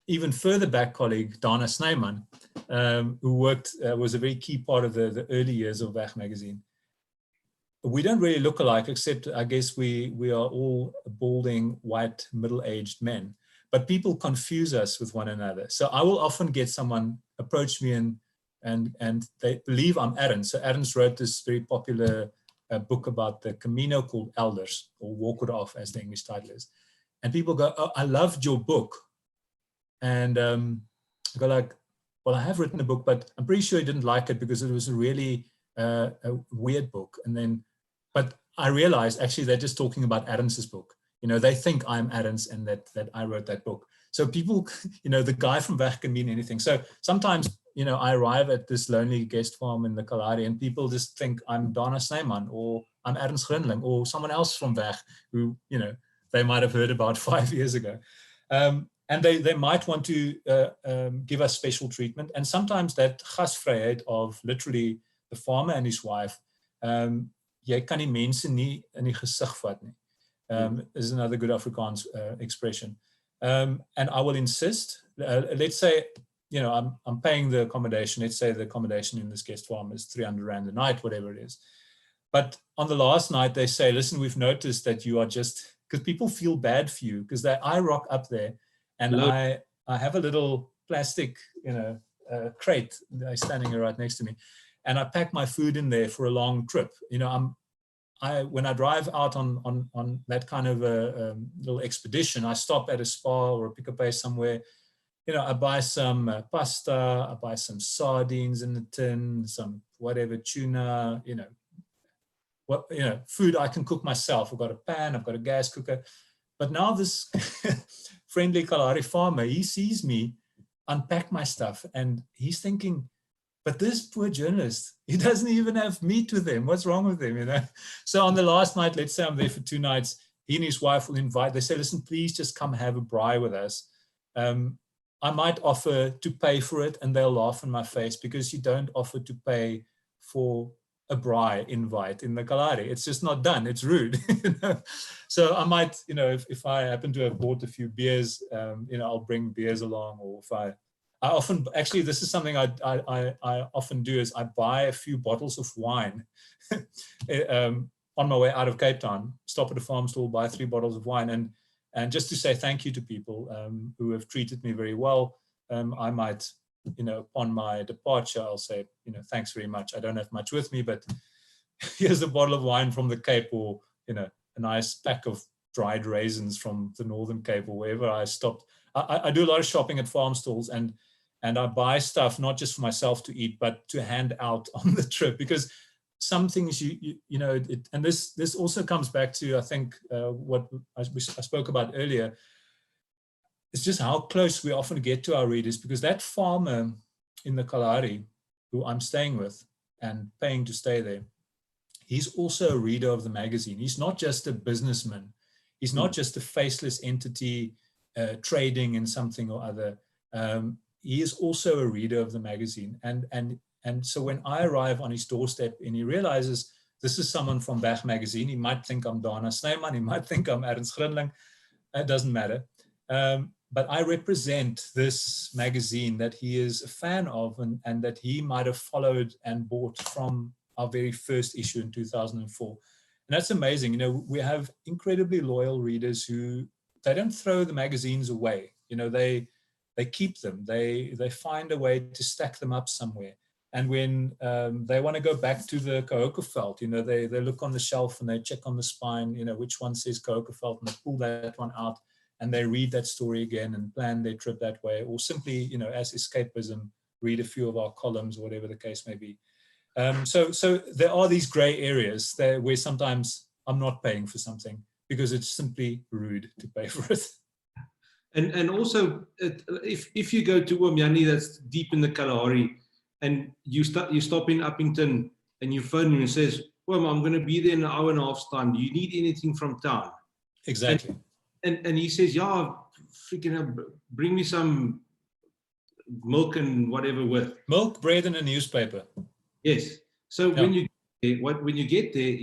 even further back colleague, Dana Snyman, who was a very key part of the early years of Weg magazine. We don't really look alike, except I guess we are all balding, white, middle-aged men. But people confuse us with one another. So I will often get someone approach me and they believe I'm Ernst. So Ernst wrote this very popular book about the Camino called Elders, or Walk It Off, as the English title is. And people go, oh, I loved your book. And I go like, well, I have written a book, but I'm pretty sure you didn't like it because it was a really a weird book. And then, but I realized actually they're just talking about Ernst's book. They think I'm Ernst and that I wrote that book. So people, the guy from Weg can mean anything. So sometimes, I arrive at this lonely guest farm in the Kalahari and people just think I'm Dana Snyman or I'm Ernst Grinling or someone else from Weg who, they might have heard about 5 years ago. And they might want to give us special treatment. And sometimes that gasvryheid of literally the farmer and his wife, jy kan die mense nie in die gesig vat nie. Is another good Afrikaans expression. And I will insist, let's say, I'm paying the accommodation. Let's say the accommodation in this guest farm is 300 Rand a night, whatever it is. But on the last night, they say, listen, we've noticed that you are just, because people feel bad for you, because I rock up there and I have a little plastic, crate standing right next to me. And I pack my food in there for a long trip. When I drive out on that kind of a little expedition, I stop at a spa or a pick-a-place somewhere. I buy some pasta, I buy some sardines in the tin, some whatever, tuna, food I can cook myself. I've got a pan, I've got a gas cooker. But now this friendly Kalahari farmer, he sees me unpack my stuff and he's thinking, but this poor journalist, he doesn't even have meat with him. What's wrong with him, So on the last night, let's say I'm there for 2 nights, he and his wife will invite, they say, listen, please just come have a braai with us. I might offer to pay for it and they'll laugh in my face because you don't offer to pay for a braai invite in the Kalahari. It's just not done. It's rude. So I might, if I happen to have bought a few beers, I'll bring beers along, or if I often, actually, this is something I often do is I buy a few bottles of wine on my way out of Cape Town, stop at a farm stall, buy 3 bottles of wine. And just to say thank you to people who have treated me very well. I might, upon my departure, I'll say, thanks very much. I don't have much with me, but here's a bottle of wine from the Cape, or, a nice pack of dried raisins from the Northern Cape, or wherever I stopped. I do a lot of shopping at farm stalls, and I buy stuff not just for myself to eat, but to hand out on the trip, because some things and this also comes back to, I think, what I spoke about earlier. It's just how close we often get to our readers, because that farmer in the Kalahari who I'm staying with and paying to stay there, he's also a reader of the magazine. He's not just a businessman. He's not just a faceless entity trading in something or other. He is also a reader of the magazine. And so when I arrive on his doorstep and he realizes this is someone from Weg magazine, he might think I'm Dana Snyman, he might think I'm Ernst Grinling, it doesn't matter. But I represent this magazine that he is a fan of, and that he might have followed and bought from our very first issue in 2004. And that's amazing. We have incredibly loyal readers who, they don't throw the magazines away. They keep them. They find a way to stack them up somewhere. And when they want to go back to the Coetzer, they look on the shelf and they check on the spine, which one says Coetzer, and they pull that one out and they read that story again and plan their trip that way, or simply, as escapism, read a few of our columns or whatever the case may be. So there are these gray areas there where sometimes I'm not paying for something because it's simply rude to pay for it. And also, if you go to Oomyani, that's deep in the Kalahari, and you stop in Uppington and you phone him and says, well, I'm going to be there in an hour and a half's time. Do you need anything from town? Exactly. And he says, yeah, freaking hell, bring me some milk and whatever with. Milk, bread, and a newspaper. Yes. So when you get there,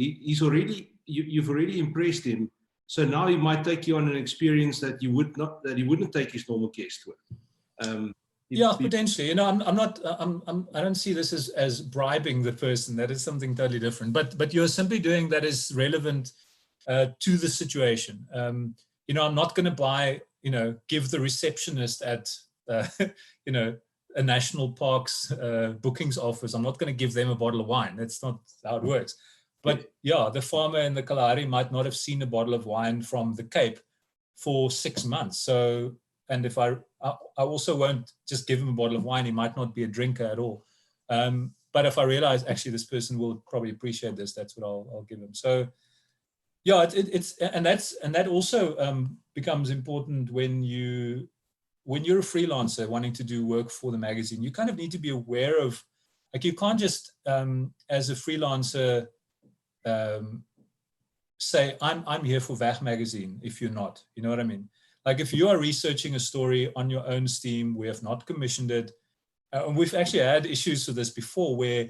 you've already impressed him. So now he might take you on an experience that he wouldn't take his normal guest with. Potentially. I don't see this as bribing the person. That is something totally different. But you're simply doing that is relevant to the situation. I'm not going to give the receptionist at a national parks bookings office. I'm not going to give them a bottle of wine. That's not how it works. But the farmer in the Kalahari might not have seen a bottle of wine from the Cape for 6 months. So, and if I also won't just give him a bottle of wine, he might not be a drinker at all. But if I realize actually this person will probably appreciate this, that's what I'll give him. So, that also becomes important when you're a freelancer wanting to do work for the magazine. You kind of need to be aware of, like, you can't just as a freelancer say I'm here for VAG magazine if you're not. You know what I mean? Like, if you are researching a story on your own steam, we have not commissioned it, and we've actually had issues with this before where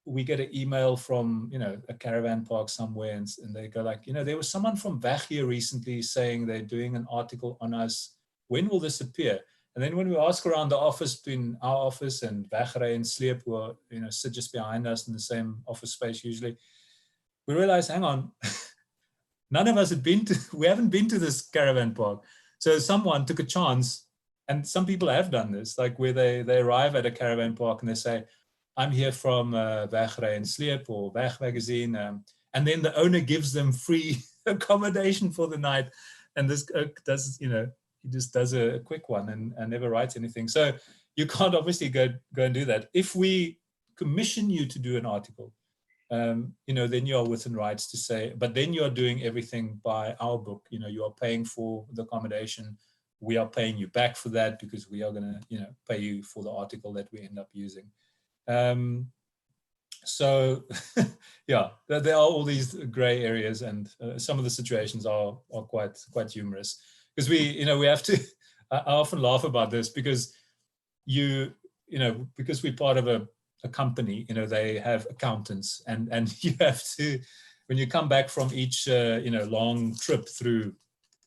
we get an email from a caravan park somewhere and they go like, there was someone from VAG here recently saying they're doing an article on us. When will this appear? And then when we ask around the office, between our office and Wegry and Sleep, who are, sit just behind us in the same office space usually, we realize, hang on, none of us we haven't been to this caravan park. So someone took a chance, and some people have done this, like where they arrive at a caravan park and they say, I'm here from Wegry and Sleep or VAG magazine. And then the owner gives them free accommodation for the night. And this does, he just does a quick one and never writes anything. So you can't obviously go and do that. If we commission you to do an article, then you are within rights to say, but then you are doing everything by our book. You are paying for the accommodation. We are paying you back for that because we are going to, pay you for the article that we end up using. So there are all these gray areas, and some of the situations are quite humorous. Because we have to, I often laugh about this because because we're part of a company, they have accountants and you have to, when you come back from each, long trip through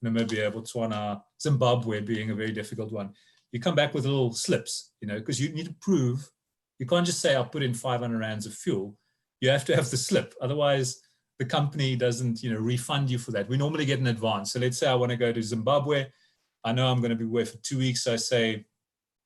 Namibia, Botswana, Zimbabwe being a very difficult one, you come back with little slips, because you need to prove, you can't just say, I'll put in 500 rands of fuel. You have to have the slip. Otherwise, the company doesn't, refund you for that. We normally get an advance. So let's say I want to go to Zimbabwe. I know I'm going to be away for 2 weeks. So I say,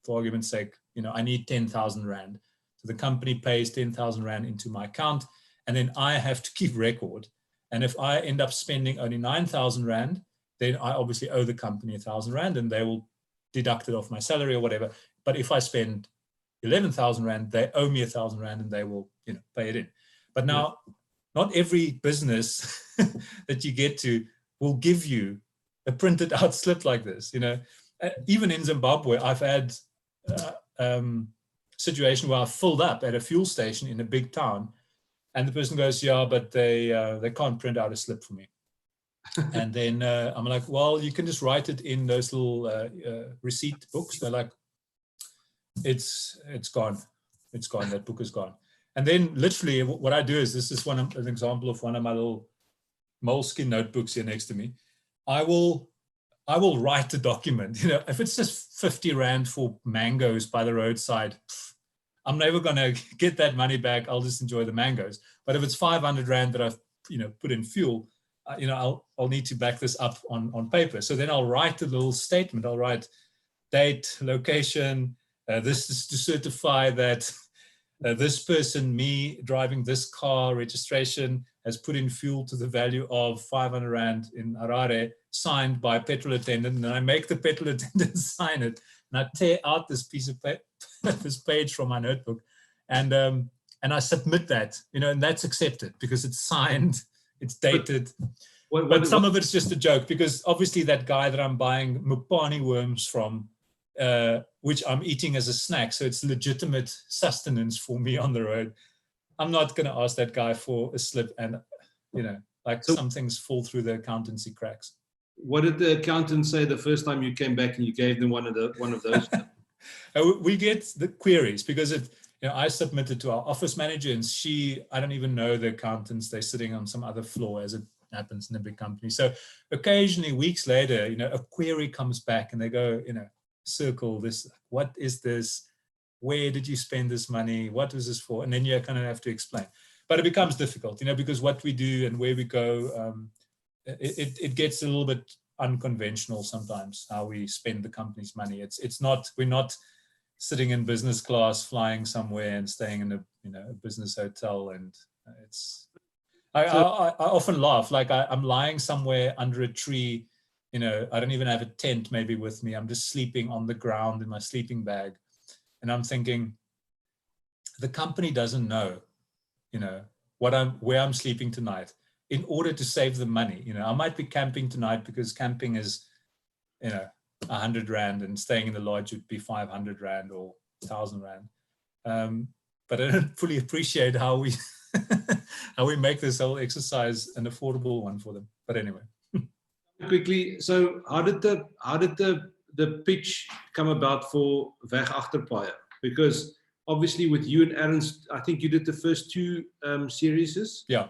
for argument's sake, I need 10,000 rand. So the company pays 10,000 rand into my account, and then I have to keep record. And if I end up spending only 9,000 rand, then I obviously owe the company 1,000 rand, and they will deduct it off my salary or whatever. But if I spend 11,000 rand, they owe me 1,000 rand, and they will, pay it in. But now, not every business that you get to will give you a printed out slip like this. Even in Zimbabwe, I've had situation where I filled up at a fuel station in a big town, and the person goes, yeah, but they can't print out a slip for me. And then I'm like, well, you can just write it in those little receipt books. They're like, it's gone. It's gone. That book is gone. And then literally what I do is, this is an example of one of my little moleskin notebooks here next to me. I will write the document. If it's just 50 rand for mangoes by the roadside, I'm never going to get that money back. I'll just enjoy the mangoes. But if it's 500 rand that I've put in fuel, I'll need to back this up on paper. So then I'll write a little statement. I'll write date, location. This is to certify that this person, me driving this car registration, has put in fuel to the value of 500 Rand in Harare, signed by a petrol attendant. And I make the petrol attendant sign it. And I tear out this piece of this page from my notebook. And I submit that, and that's accepted because it's signed, it's dated. But some of it's just a joke, because obviously that guy that I'm buying mupani worms from, which I'm eating as a snack, so it's legitimate sustenance for me on the road. I'm not going to ask that guy for a slip, and some things fall through the accountancy cracks. What did the accountant say the first time you came back and you gave them one of those? We get the queries because I submitted to our office manager, and I don't even know the accountants. They're sitting on some other floor, as it happens in a big company. So occasionally, weeks later, a query comes back and they go, circle this. What is this? Where did you spend this money? What was this for? And then you kind of have to explain. But it becomes difficult, because what we do and where we go, it gets a little bit unconventional sometimes how we spend the company's money. We're not sitting in business class, flying somewhere and staying in a business hotel, and I often laugh, like I'm lying somewhere under a tree, I don't even have a tent maybe with me. I'm just sleeping on the ground in my sleeping bag, and I'm thinking, the company doesn't know, where I'm sleeping tonight. In order to save the money, I might be camping tonight because camping is, 100 Rand, and staying in the lodge would be 500 Rand or 1,000 Rand. But I don't fully appreciate how we how we make this whole exercise an affordable one for them. But anyway. Quickly, so how did the pitch come about for Weg Agterpaaie? Because obviously with you and Ernst, I think you did the first two series. Yeah.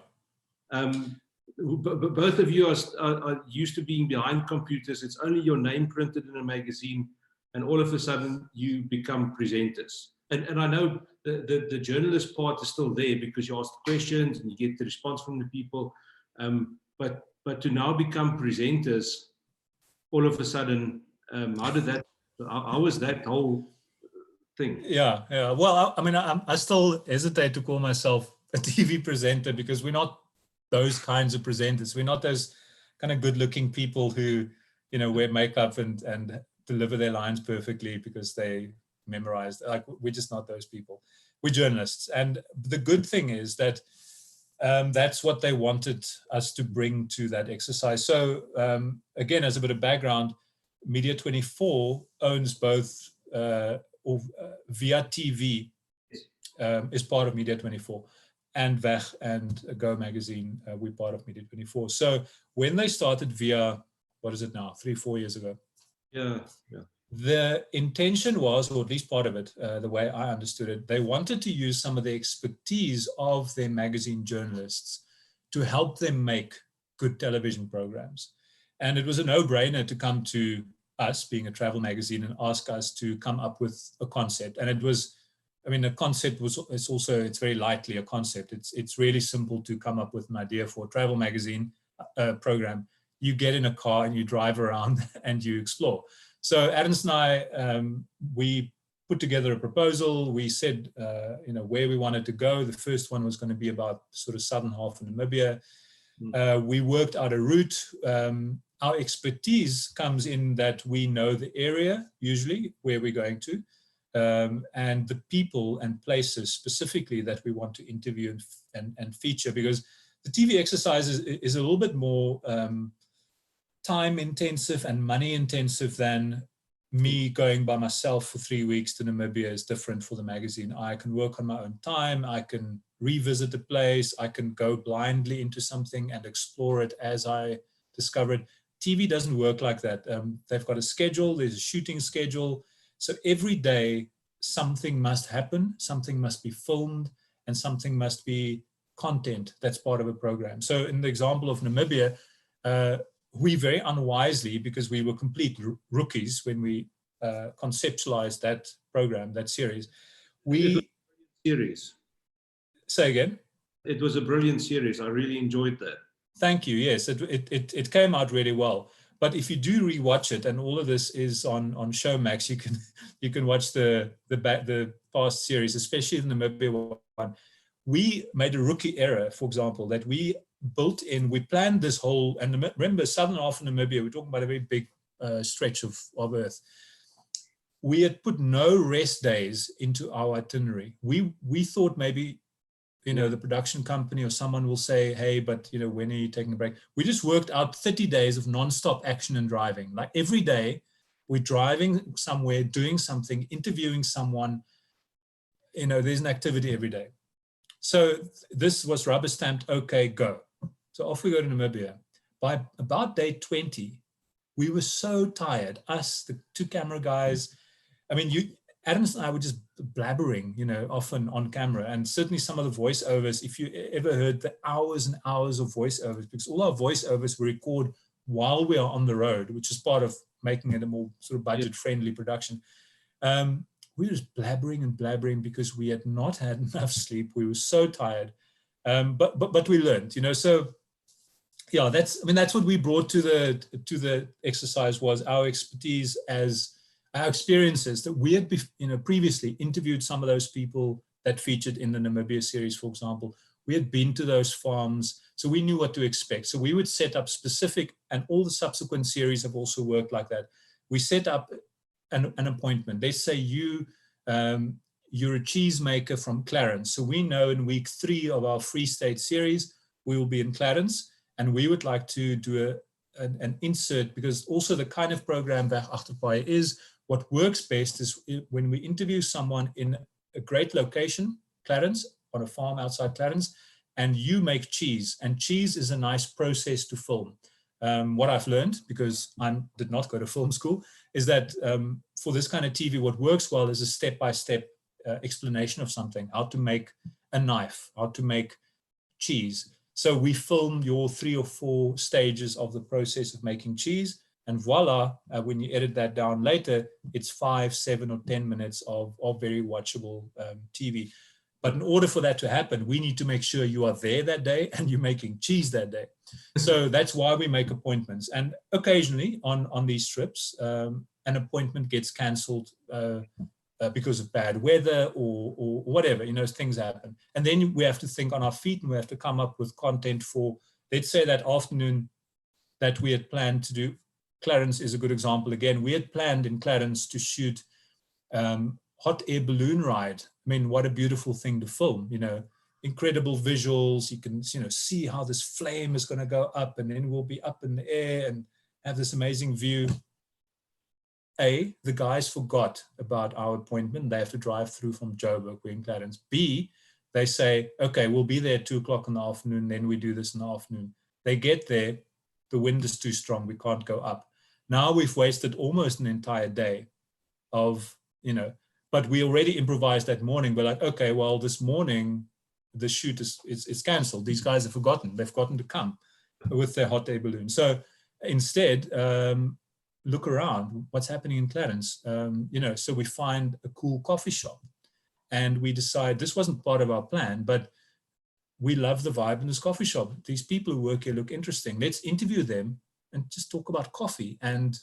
Both of you are used to being behind computers. It's only your name printed in a magazine, and all of a sudden you become presenters. And I know the journalist part is still there because you ask questions and you get the response from the people. But to now become presenters, all of a sudden, how was that whole thing? Yeah. Well, I still hesitate to call myself a TV presenter because we're not those kinds of presenters. We're not those kind of good-looking people who, wear makeup and deliver their lines perfectly because they memorized. Like, we're just not those people. We're journalists. And the good thing is that that's what they wanted us to bring to that exercise. So again, as a bit of background, Media 24 owns both Via TV is part of Media 24, and Weg and Go Magazine, we're part of Media 24. So when they started Via, what is it now, 3-4 years ago? Yeah. The intention was, or at least part of it, the way I understood it, they wanted to use some of the expertise of their magazine journalists to help them make good television programs. And it was a no-brainer to come to us, being a travel magazine, and ask us to come up with a concept. And it was, a concept it's very lightly a concept. It's really simple to come up with an idea for a travel magazine program. You get in a car and you drive around and you explore. So Ernst and I, we put together a proposal. We said, where we wanted to go. The first one was going to be about sort of southern half of Namibia. We worked out a route. Our expertise comes in that we know the area, usually, where we're going to, and the people and places specifically that we want to interview and feature, because the TV exercise is a little bit more time intensive and money intensive than me going by myself for 3 weeks to Namibia. Is different for the magazine. I can work on my own time. I can revisit the place. I can go blindly into something and explore it as I discover it. TV doesn't work like that. They've got a schedule. There's a shooting schedule. So every day something must happen. Something must be filmed, and something must be content that's part of a program. So in the example of Namibia, we very unwisely, because we were complete rookies when we conceptualized that program, that series. Say again? It was a brilliant series. I really enjoyed that. Thank you. Yes, it came out really well. But if you do rewatch it, and all of this is on Showmax, you can watch the past series, especially the Namibia one. We made a rookie error, for example, that we planned this whole, and remember, southern half of Namibia, we're talking about a very big stretch of Earth. We had put no rest days into our itinerary. We thought maybe, the production company or someone will say, hey, but, when are you taking a break? We just worked out 30 days of nonstop action and driving. Like every day, we're driving somewhere, doing something, interviewing someone. There's an activity every day. So this was rubber stamped, okay, go. So off we go to Namibia. By about day 20, we were so tired, us, the two camera guys. I mean, Adams and I were just blabbering, often on camera. And certainly some of the voiceovers, if you ever heard the hours and hours of voiceovers, because all our voiceovers we record while we are on the road, which is part of making it a more sort of budget-friendly production. We were just blabbering and blabbering because we had not had enough sleep. We were so tired, but we learned, So, yeah, that's what we brought to the exercise, was our expertise, as our experiences that we had, previously interviewed some of those people that featured in the Namibia series, for example. We had been to those farms, so we knew what to expect. So we would set up specific, and all the subsequent series have also worked like that. We set up an appointment. They say you're a cheesemaker from Clarence. So we know in week 3 of our Free State series, we will be in Clarence, and we would like to do an insert, because also the kind of program that Achterpaai is, what works best is when we interview someone in a great location, Clarence, on a farm outside Clarence, and you make cheese. And cheese is a nice process to film. What I've learned, because I did not go to film school, is that for this kind of TV, what works well is a step-by-step explanation of something, how to make a knife, how to make cheese. So we film your 3 or 4 stages of the process of making cheese, and voila, when you edit that down later, it's 5, 7, or 10 minutes of very watchable TV. But in order for that to happen, we need to make sure you are there that day and you're making cheese that day. So that's why we make appointments. And occasionally on these trips, an appointment gets canceled because of bad weather or whatever, things happen. And then we have to think on our feet, and we have to come up with content for, let's say, that afternoon that we had planned to do. Clarence is a good example. Again, we had planned in Clarence to shoot hot air balloon ride. I mean, what a beautiful thing to film, incredible visuals. You can, see how this flame is going to go up, and then we'll be up in the air and have this amazing view. A, the guys forgot about our appointment. They have to drive through from Joburg, we're in Clarence. B, they say, okay, we'll be there at 2 o'clock in the afternoon, then we do this in the afternoon. They get there, the wind is too strong, we can't go up. Now we've wasted almost an entire day of, but we already improvised that morning. We're like, okay, well, this morning, the shoot is canceled. These guys have forgotten. They've forgotten to come with their hot air balloon. So instead, look around, what's happening in Clarence? So we find a cool coffee shop, and we decide, this wasn't part of our plan, but we love the vibe in this coffee shop. These people who work here look interesting. Let's interview them and just talk about coffee and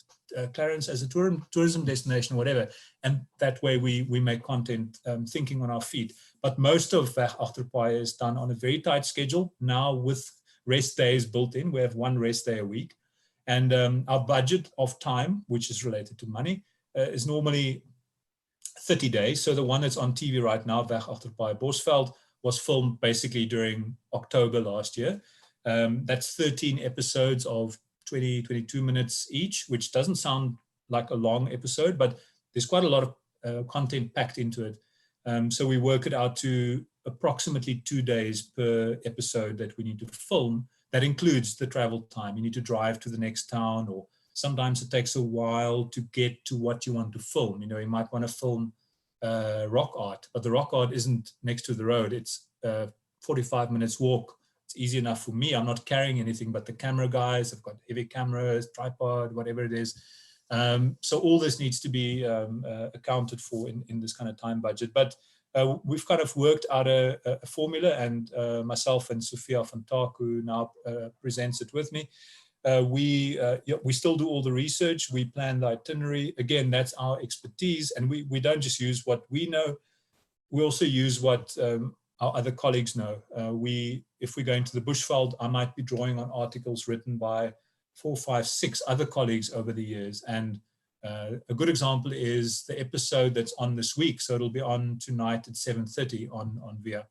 Clarence as a tourism destination, whatever. And that way we make content thinking on our feet. But most of Achterpaai is done on a very tight schedule. Now with rest days built in, we have 1 rest day a week. And our budget of time, which is related to money, is normally 30 days. So the one that's on TV right now, Weg Achterpaai Bosveld, was filmed basically during October last year. That's 13 episodes of 22 minutes each, which doesn't sound like a long episode, but there's quite a lot of content packed into it. So we work it out to approximately 2 days per episode that we need to film. That includes the travel time. You need to drive to the next town, or sometimes it takes a while to get to what you want to film. You might want to film rock art, but the rock art isn't next to the road. It's 45 minutes walk. It's easy enough for me. I'm not carrying anything but the camera guys. I've got heavy cameras, tripod, whatever it is. So all this needs to be accounted for in this kind of time budget. But we've kind of worked out a formula, and myself and Sophia van Taak, who now presents it with me, We still do all the research. We plan the itinerary. Again, that's our expertise, and we don't just use what we know. We also use what our other colleagues know. If we go into the Bushveld, I might be drawing on articles written by 4, 5, 6 other colleagues over the years. And a good example is the episode that's on this week. So it'll be on tonight at 7:30 on VIA.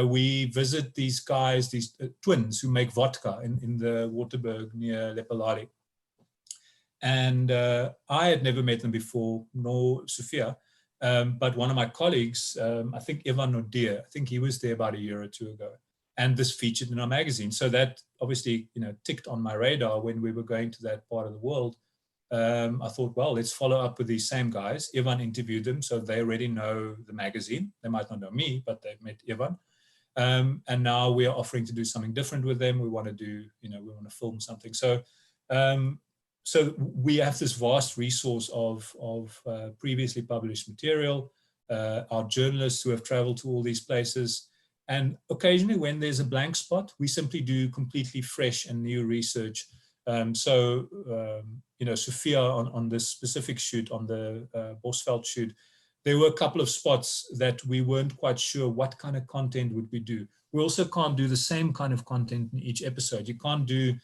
We visit these guys, these twins who make vodka in the Waterberg near Lepelari. And I had never met them before, nor Sophia. But one of my colleagues, I think Evan Nodir, I think he was there about a year or two ago. And this featured in our magazine. So that obviously, ticked on my radar when we were going to that part of the world. I thought, well, let's follow up with these same guys. Evan interviewed them, so they already know the magazine. They might not know me, but they've met Evan. And now we are offering to do something different with them. We want to do, we want to film something. So, so we have this vast resource of previously published material, our journalists who have traveled to all these places. And occasionally when there's a blank spot, we simply do completely fresh and new research. Sophia on this specific shoot, on the Bosveld shoot, there were a couple of spots that we weren't quite sure what kind of content would we do. We also can't do the same kind of content in each episode. You can't do,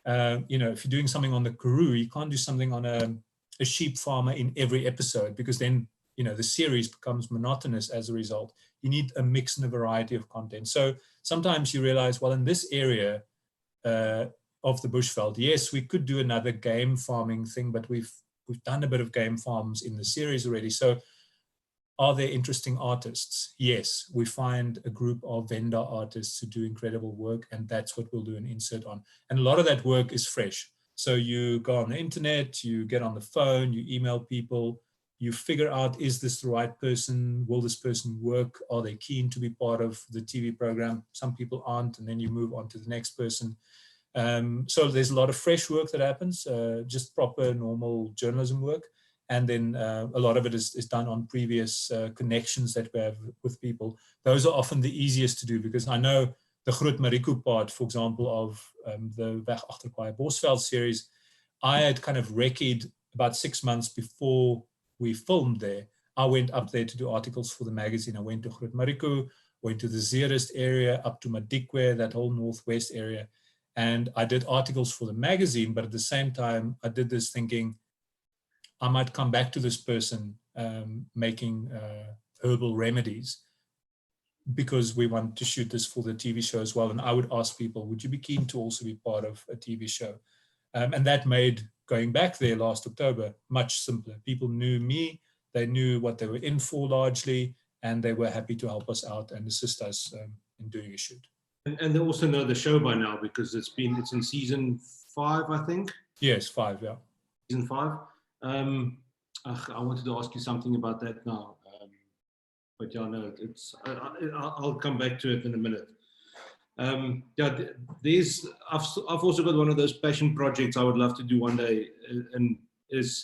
if you're doing something on the Karoo, you can't do something on a sheep farmer in every episode, because then, the series becomes monotonous as a result. You need a mix and a variety of content. So sometimes you realize, well, in this area of the Bushveld, yes, we could do another game farming thing, but we've done a bit of game farms in the series already. So are there interesting artists? Yes, we find a group of vendor artists who do incredible work, and that's what we'll do an insert on. And a lot of that work is fresh. So you go on the internet, you get on the phone, you email people, you figure out, is this the right person? Will this person work? Are they keen to be part of the TV program? Some people aren't, and then you move on to the next person. So there's a lot of fresh work that happens, just proper normal journalism work. And then a lot of it is done on previous connections that we have with people. Those are often the easiest to do, because I know the Groot Mariku part, for example, of the Weg Agterpaaie Bosveld series, I had kind of recce'd about 6 months before we filmed there. I went up there to do articles for the magazine. I went to Groot Mariku, went to the Zeerust area, up to Madikwe, that whole northwest area. And I did articles for the magazine, but at the same time, I did this thinking, I might come back to this person making herbal remedies, because we want to shoot this for the TV show as well. And I would ask people, would you be keen to also be part of a TV show? And that made going back there last October much simpler. People knew me, they knew what they were in for largely, and they were happy to help us out and assist us in doing a shoot. And they also know the show by now, because it's in season 5, I think. Yes, 5, yeah. Season 5. I wanted to ask you something about that now, but yeah, no, I'll come back to it in a minute. I've also got one of those passion projects I would love to do one day, and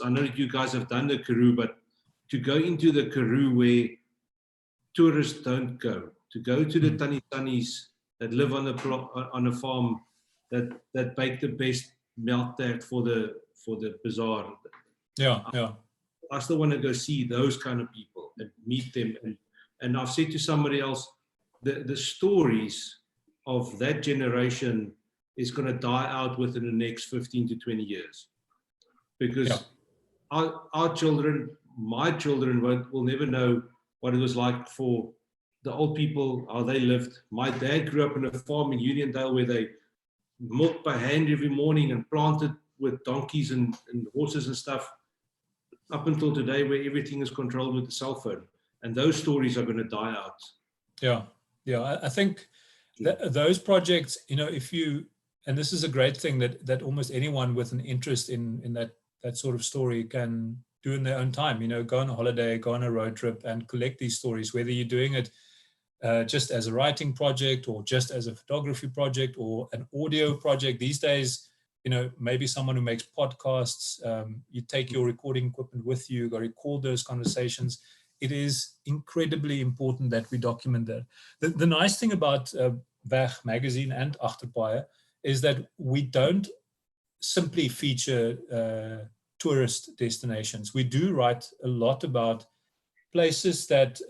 I know that you guys have done the Karoo, but to go into the Karoo where tourists don't go, to go to the Tannie Tannies that live on a farm that bake the best melktert for the bazaar. Yeah. I still want to go see those kind of people and meet them. And I've said to somebody else, the stories of that generation is going to die out within the next 15 to 20 years. Because our children, my children will never know what it was like for the old people, how they lived. My dad grew up in a farm in Uniondale where they milked by hand every morning and planted with donkeys and horses and stuff, up until today, where everything is controlled with the cell phone. And those stories are going to die out. Yeah. I think those projects, and this is a great thing that almost anyone with an interest in that sort of story can do in their own time. Go on a holiday, go on a road trip, and collect these stories, whether you're doing it just as a writing project, or just as a photography project, or an audio project. These days, maybe someone who makes podcasts, you take your recording equipment with you, go record those conversations. It is incredibly important that we document that. The nice thing about Weg magazine and Agterpaaie is that we don't simply feature tourist destinations. We do write a lot about places that,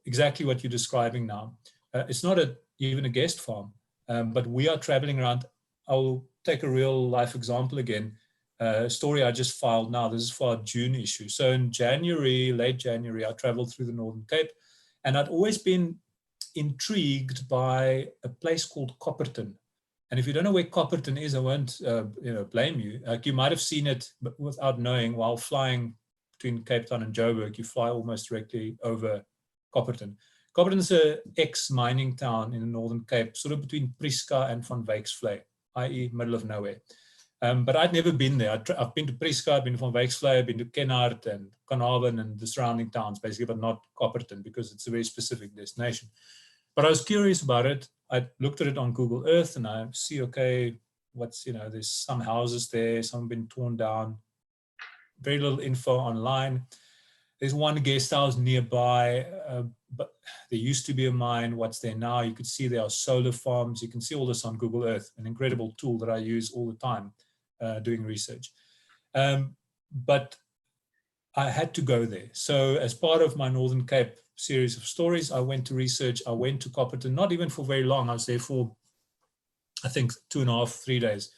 exactly what you're describing now. It's not even a guest farm, but we are traveling around. I'll take a real life example again. A story I just filed now. This is for our June issue. So in January, late January, I traveled through the Northern Cape, and I'd always been intrigued by a place called Copperton. And if you don't know where Copperton is, I won't blame you. Like, you might have seen it, but without knowing, while flying between Cape Town and Joburg, you fly almost directly over Copperton. Copperton is an ex-mining town in the Northern Cape, sort of between Prieska and Van Wyksvlei, i.e. middle of nowhere. But I'd never been there. I've been to Prieska, I've been to Van Wyksvlei, I've been to Kenhardt and Carnarvon and the surrounding towns, basically, but not Copperton, because it's a very specific destination. But I was curious about it. I looked at it on Google Earth, and I see, okay, there's some houses there, some have been torn down, very little info online. There's one guest house nearby, but there used to be a mine. What's there now? You could see there are solar farms. You can see all this on Google Earth, an incredible tool that I use all the time doing research. But I had to go there. So as part of my Northern Cape series of stories, I went to research. I went to Copperton, not even for very long. I was there for, I think, 2.5, 3 days.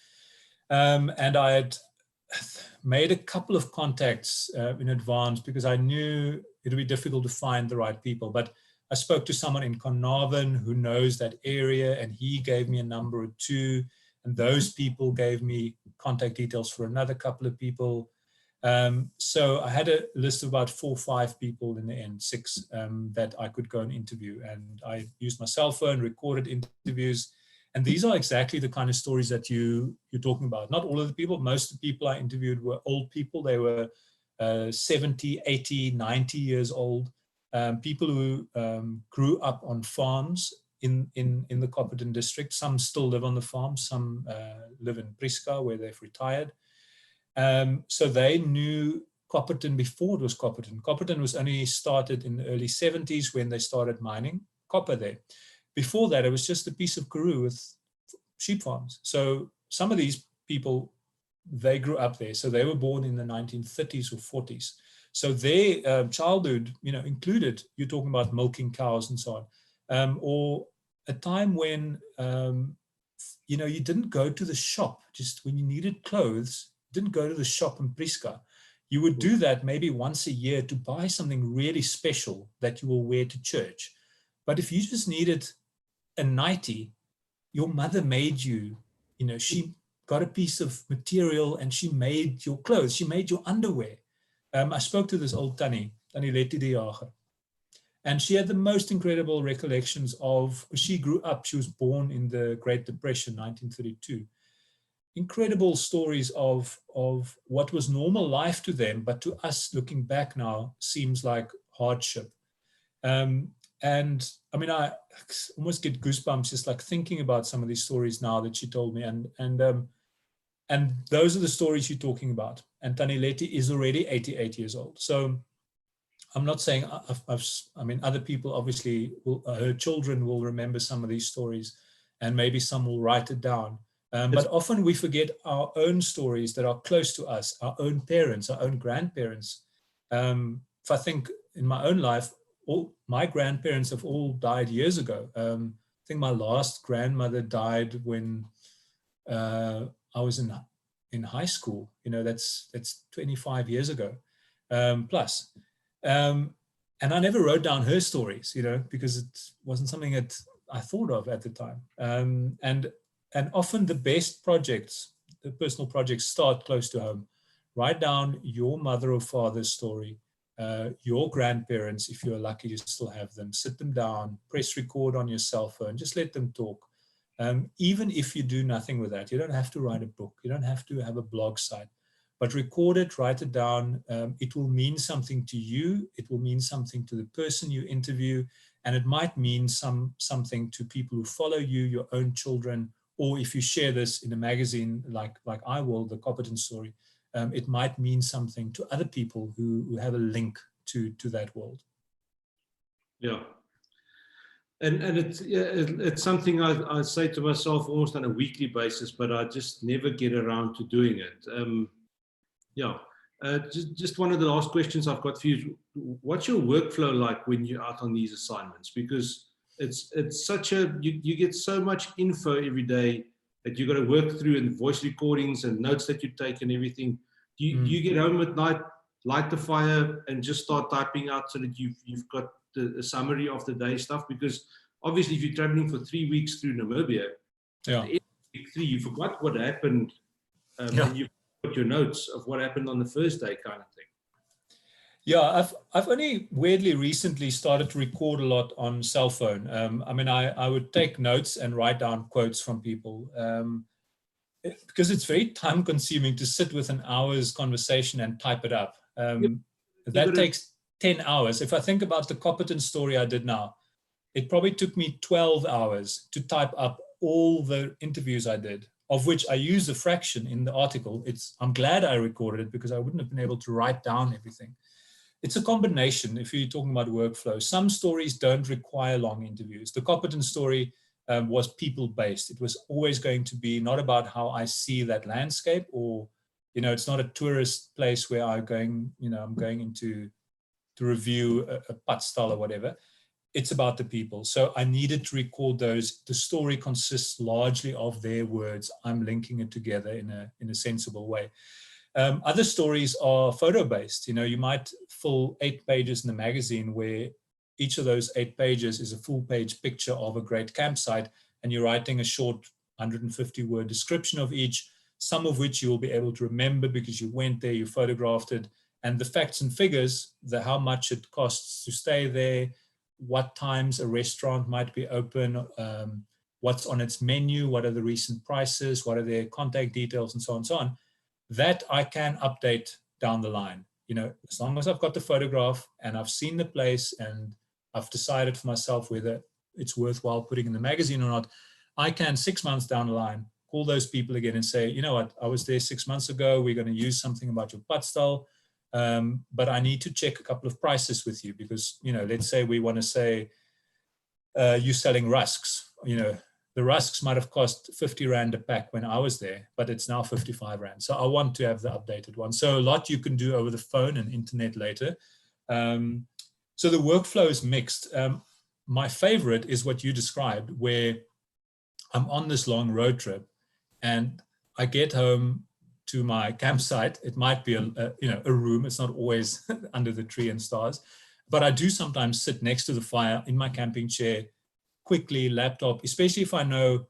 And I had made a couple of contacts in advance, because I knew it would be difficult to find the right people. But I spoke to someone in Carnarvon who knows that area, and he gave me a number or two. And those people gave me contact details for another couple of people. So I had a list of about 4 or 5 people in the end, 6, that I could go and interview. And I used my cell phone, recorded interviews. And these are exactly the kind of stories that you're talking about. Not all of the people, most of the people I interviewed were old people. They were 70, 80, 90 years old. People who grew up on farms in the Copperton district. Some still live on the farm. Some live in Prieska, where they've retired. So they knew Copperton before it was Copperton. Copperton was only started in the early 70s when they started mining copper there. Before that, it was just a piece of Karoo with sheep farms. So some of these people, they grew up there. So they were born in the 1930s or 40s. So their childhood, included, you're talking about milking cows and so on, or a time when, you didn't go to the shop just when you needed clothes. Didn't go to the shop in Prieska. You would do that maybe once a year to buy something really special that you will wear to church. But if you just needed a nightie, your mother made you, she got a piece of material and she made your clothes. She made your underwear. I spoke to this old Tannie Letty de Jager. And she had the most incredible recollections of, she grew up, she was born in the Great Depression, 1932. Incredible stories of what was normal life to them, but to us looking back now seems like hardship. And I mean, I almost get goosebumps just like thinking about some of these stories now that she told me. And those are the stories you're talking about. And Tannie Letty is already 88 years old. So I'm not saying, other people obviously, her children will remember some of these stories, and maybe some will write it down. But often we forget our own stories that are close to us, our own parents, our own grandparents. If I think in my own life, all my grandparents have all died years ago. I think my last grandmother died when I was in high school. That's 25 years ago, plus. And I never wrote down her stories, because it wasn't something that I thought of at the time. And often the best projects, the personal projects, start close to home. Write down your mother or father's story, your grandparents, if you're lucky to still have them. Sit them down, press record on your cell phone, just let them talk. Even if you do nothing with that, you don't have to write a book. You don't have to have a blog site, but record it, write it down. It will mean something to you. It will mean something to the person you interview. And it might mean something to people who follow you, your own children, or if you share this in a magazine like I will, the Copperton story, it might mean something to other people who have a link to that world. Yeah. And it's something I say to myself almost on a weekly basis, but I just never get around to doing it. Yeah. Just one of the last questions I've got for you. What's your workflow like when you're out on these assignments? Because it's such a, you get so much info every day that you've got to work through, and voice recordings and notes that you take and everything. Do you get home at night, light the fire, and just start typing out so that you've got the summary of the day stuff? Because obviously if you're traveling for 3 weeks through Namibia, Yeah. at the end of week 3, you forgot what happened, and you've got your notes of what happened on the first day, kind of thing. Yeah, I've only weirdly recently started to record a lot on cell phone. I mean, I would take notes and write down quotes from people, because it's very time consuming to sit with an hour's conversation and type it up. That takes 10 hours. If I think about the Copperton story I did now, it probably took me 12 hours to type up all the interviews I did, of which I use a fraction in the article. I'm glad I recorded it because I wouldn't have been able to write down everything. It's a combination if you're talking about workflow. Some stories don't require long interviews. The Copperton story was people-based. It was always going to be not about how I see that landscape, or, it's not a tourist place where I'm going into to review a padstal or whatever. It's about the people. So I needed to record those. The story consists largely of their words. I'm linking it together in a sensible way. Other stories are photo-based. You might fill 8 pages in the magazine where each of those 8 pages is a full-page picture of a great campsite, and you're writing a short 150-word description of each, some of which you'll be able to remember because you went there, you photographed it, and the facts and figures, how much it costs to stay there, what times a restaurant might be open, what's on its menu, what are the recent prices, what are their contact details, and so on and so on. That I can update down the line. As long as I've got the photograph and I've seen the place and I've decided for myself whether it's worthwhile putting in the magazine or not, I can 6 months down the line call those people again and say, you know what, I was there 6 months ago, we're going to use something about your padstal, but I need to check a couple of prices with you because, let's say we want to say you're selling rusks, the rusks might have cost 50 Rand a pack when I was there, but it's now 55 Rand. So I want to have the updated one. So a lot you can do over the phone and internet later. So the workflow is mixed. My favorite is what you described, where I'm on this long road trip and I get home to my campsite. It might be a room. It's not always under the tree and stars, but I do sometimes sit next to the fire in my camping chair, quickly, laptop, especially if I know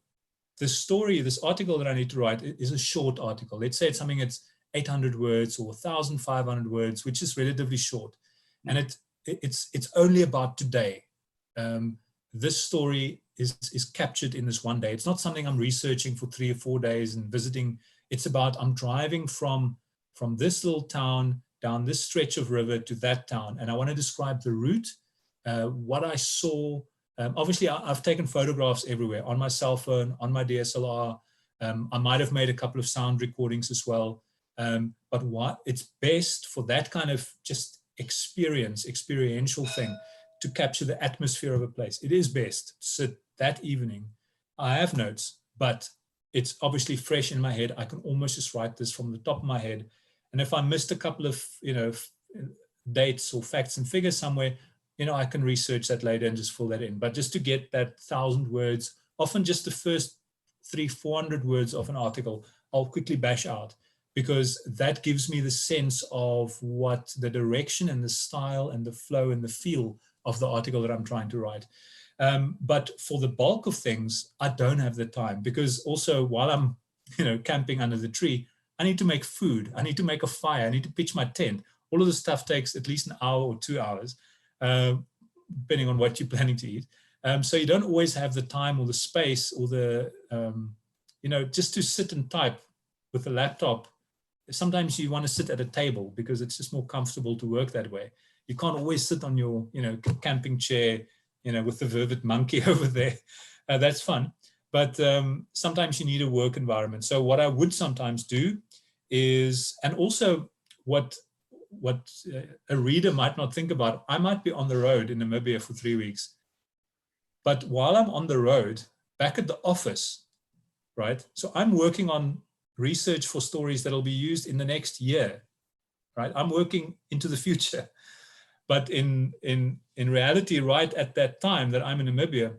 the story, this article that I need to write is a short article. Let's say it's something that's 800 words or 1,500 words, which is relatively short. And it's only about today. This story is captured in this one day. It's not something I'm researching for 3 or 4 days and visiting. It's about I'm driving from this little town down this stretch of river to that town. And I want to describe the route, what I saw. Obviously, I've taken photographs everywhere, on my cell phone, on my DSLR. I might have made a couple of sound recordings as well. But what it's best for that kind of just experiential thing, to capture the atmosphere of a place. It is best to sit that evening. I have notes, but it's obviously fresh in my head. I can almost just write this from the top of my head. And if I missed a couple of dates or facts and figures somewhere, I can research that later and just fill that in. But just to get that 1,000 words, often just the first 300-400 words of an article, I'll quickly bash out, because that gives me the sense of what the direction and the style and the flow and the feel of the article that I'm trying to write. But for the bulk of things, I don't have the time, because also while I'm camping under the tree, I need to make food. I need to make a fire. I need to pitch my tent. All of this stuff takes at least an hour or 2 hours. Depending on what you're planning to eat. So you don't always have the time or the space or the, just to sit and type with a laptop. Sometimes you want to sit at a table because it's just more comfortable to work that way. You can't always sit on your, camping chair, with the vervet monkey over there. That's fun. But sometimes you need a work environment. So what I would sometimes do is, and also what a reader might not think about, I might be on the road in Namibia for 3 weeks. But while I'm on the road, back at the office, right? So I'm working on research for stories that will be used in the next year, right? I'm working into the future. But in reality, right at that time that I'm in Namibia,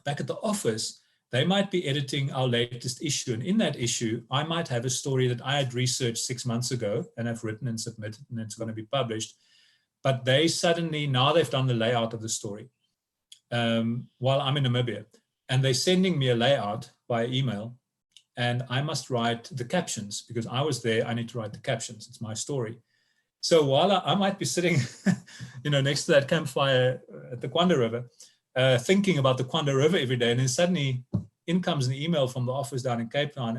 back at the office, they might be editing our latest issue. And in that issue, I might have a story that I had researched 6 months ago and have written and submitted, and it's going to be published. But they suddenly, now they've done the layout of the story while I'm in Namibia. And they're sending me a layout by email. And I must write the captions because I was there. I need to write the captions. It's my story. So while I might be sitting, next to that campfire at the Kwanda River, thinking about the Kwanda River every day, and then suddenly in comes an email from the office down in Cape Town,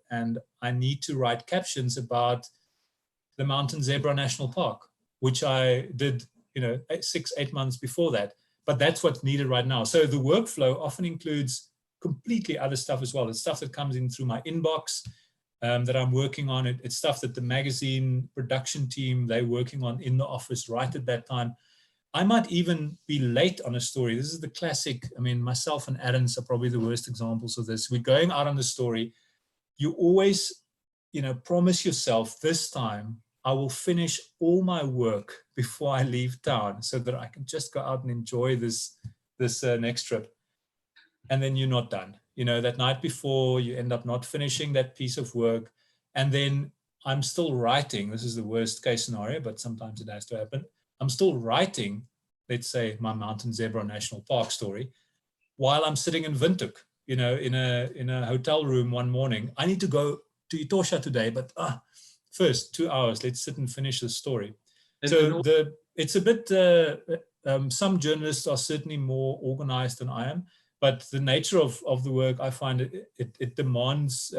and I need to write captions about the Mountain Zebra National Park, which I did, 6-8 months before that. But that's what's needed right now. So the workflow often includes completely other stuff as well. It's stuff that comes in through my inbox that I'm working on. It's stuff that the magazine production team, they're working on in the office right at that time. I might even be late on a story. This is the classic. I mean, myself and Adams are probably the worst examples of this. We're going out on the story. You always, promise yourself this time, I will finish all my work before I leave town so that I can just go out and enjoy this next trip. And then you're not done. That night before, you end up not finishing that piece of work. And then I'm still writing. This is the worst case scenario, but sometimes it has to happen. I'm still writing, let's say, my Mountain Zebra National Park story while I'm sitting in Windhoek, in a hotel room one morning. I need to go to Etosha today, but first 2 hours, let's sit and finish the story. So it's a bit, some journalists are certainly more organized than I am, but the nature of the work, I find it demands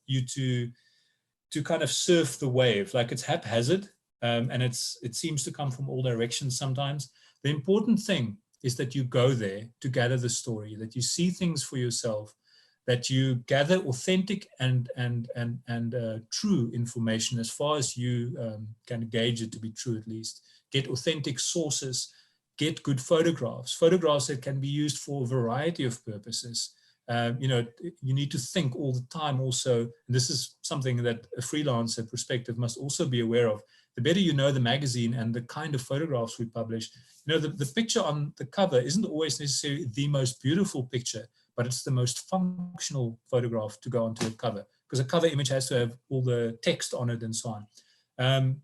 you to kind of surf the wave. Like, it's haphazard, and it seems to come from all directions sometimes. The important thing is that you go there to gather the story, that you see things for yourself, that you gather authentic and true information as far as you can gauge it to be true, at least. Get authentic sources, get good photographs that can be used for a variety of purposes. You need to think all the time also, and this is something that a freelancer perspective must also be aware of. The better you know the magazine and the kind of photographs we publish, the picture on the cover isn't always necessarily the most beautiful picture, but it's the most functional photograph to go onto a cover, because a cover image has to have all the text on it and so on.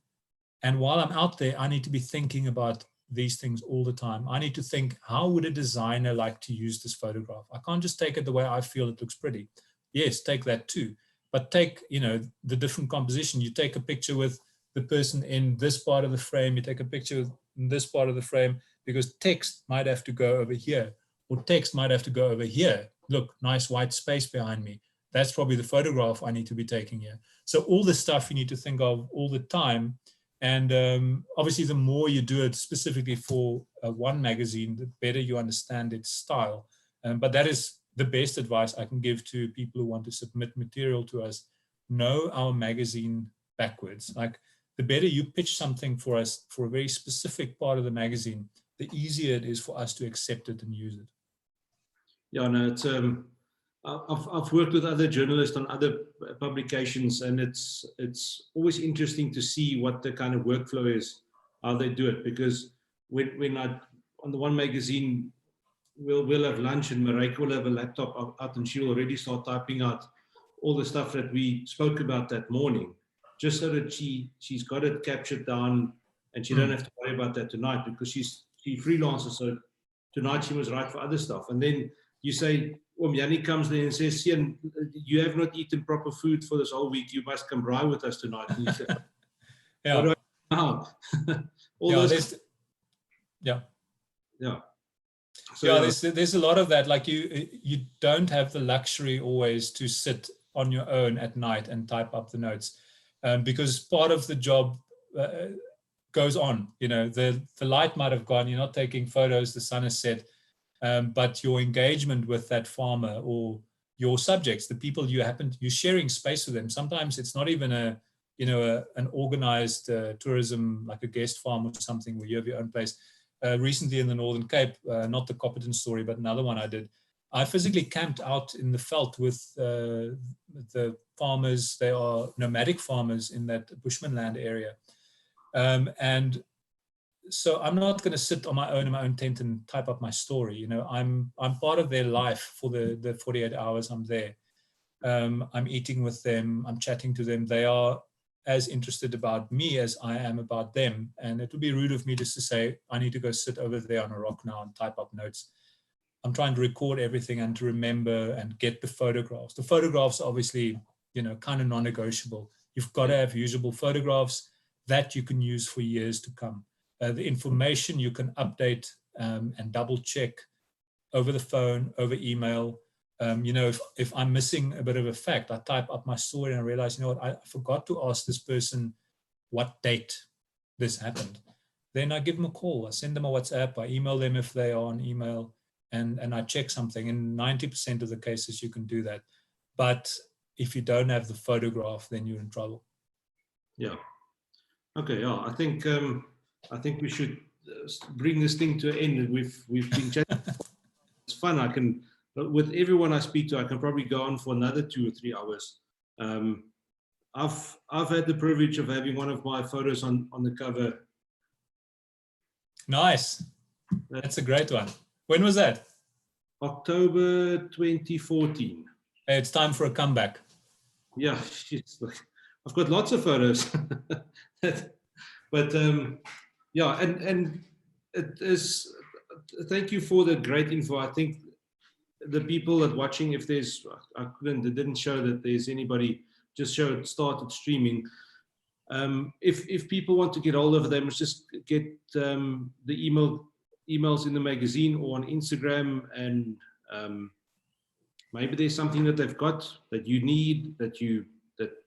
And while I'm out there, I need to be thinking about these things all the time. I need to think, how would a designer like to use this photograph? I can't just take it the way I feel it looks pretty. Yes, take that too. But take, the different composition. You take a picture with the person in this part of the frame, you take a picture in this part of the frame, because text might have to go over here, or text might have to go over here. Look, nice white space behind me. That's probably the photograph I need to be taking here. So all this stuff you need to think of all the time. And obviously, the more you do it specifically for one magazine, the better you understand its style. But that is the best advice I can give to people who want to submit material to us. Know our magazine backwards. Like, the better you pitch something for us for a very specific part of the magazine, the easier it is for us to accept it and use it. Yeah, no, it's I've worked with other journalists on other publications, and it's always interesting to see what the kind of workflow is, how they do it. Because when I, on the one magazine, we'll have lunch and Marika will have a laptop out and she'll already start typing out all the stuff that we spoke about that morning, just so that she's got it captured down, and she don't have to worry about that tonight, because she freelances. So tonight she was right for other stuff. And then you say, Yanni comes there and says, "Sian, you have not eaten proper food for this whole week. You must come braai with us tonight." And you say, yeah. What do I know? All yeah, those, yeah. Yeah. So, yeah, there's a lot of that. Like, you don't have the luxury always to sit on your own at night and type up the notes, because part of the job goes on. The light might have gone, you're not taking photos, the sun is set, but your engagement with that farmer or your subjects, the people you're sharing space with them. Sometimes it's not even an organized tourism, like a guest farm or something where you have your own place. recently in the Northern Cape, not the Copperton story, but another one I did. I physically camped out in the veld with the farmers. They are nomadic farmers in that Bushman land area. And so I'm not going to sit on my own in my own tent and type up my story. You know, I'm part of their life for the 48 hours I'm there. I'm eating with them. I'm chatting to them. They are as interested about me as I am about them. And it would be rude of me just to say, I need to go sit over there on a rock now and type up notes. I'm trying to record everything and to remember and get the photographs. The photographs are obviously, you know, kind of non-negotiable. You've got to have usable photographs that you can use for years to come. The information you can update and double check over the phone, over email. You know, if I'm missing a bit of a fact, I type up my story and I realize, you know what, I forgot to ask this person what date this happened. Then I give them a call. I send them a WhatsApp. I email them if they are on email, and I check something. In 90% of the cases, you can do that. But if you don't have the photograph, then you're in trouble. Yeah. Okay. Yeah. I think we should bring this thing to an end. We've been chatting. It's fun. I can. With everyone I speak to, I can probably go on for another 2 or 3 hours. I've had the privilege of having one of my photos on the cover. Nice. That's a great one. When was that? October 2014. Hey, it's time for a comeback. Yeah, I've got lots of photos. But yeah, and it is. Thank you for the great info. I think the people that watching, if there's, it didn't show that there's anybody, just showed started streaming. If people want to get hold of them, just get the emails in the magazine or on Instagram, and maybe there's something that they've got that you need, that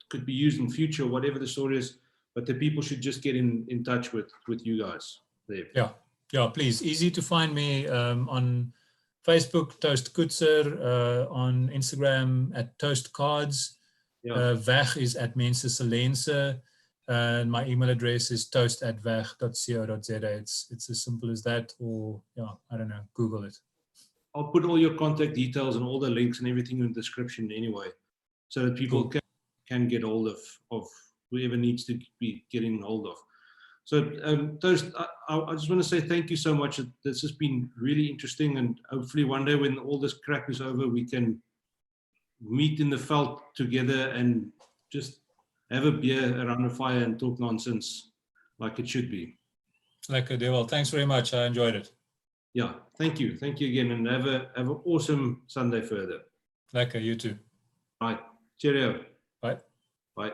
could be used in future, whatever the story is. But the people should just get in touch with you guys there. Yeah, please. Easy to find me on Facebook, Toast Coetzer, on Instagram at Toast Cards. Yeah. Weg is at Mense se Lense. And my email address is toast@weg.co.za. It's as simple as that, or yeah, I don't know, Google it. I'll put all your contact details and all the links and everything in the description anyway, so that people can get hold of whoever needs to be getting hold of. So Toast, I just want to say thank you so much. This has been really interesting, and hopefully one day when all this crap is over, we can meet in the veld together and just have a beer around a fire and talk nonsense like it should be. Lekker, Dewald. Thanks very much. I enjoyed it. Yeah, thank you. Thank you again, and have an awesome Sunday further. Lekker, you too. Right. Cheerio. Bye. Bye.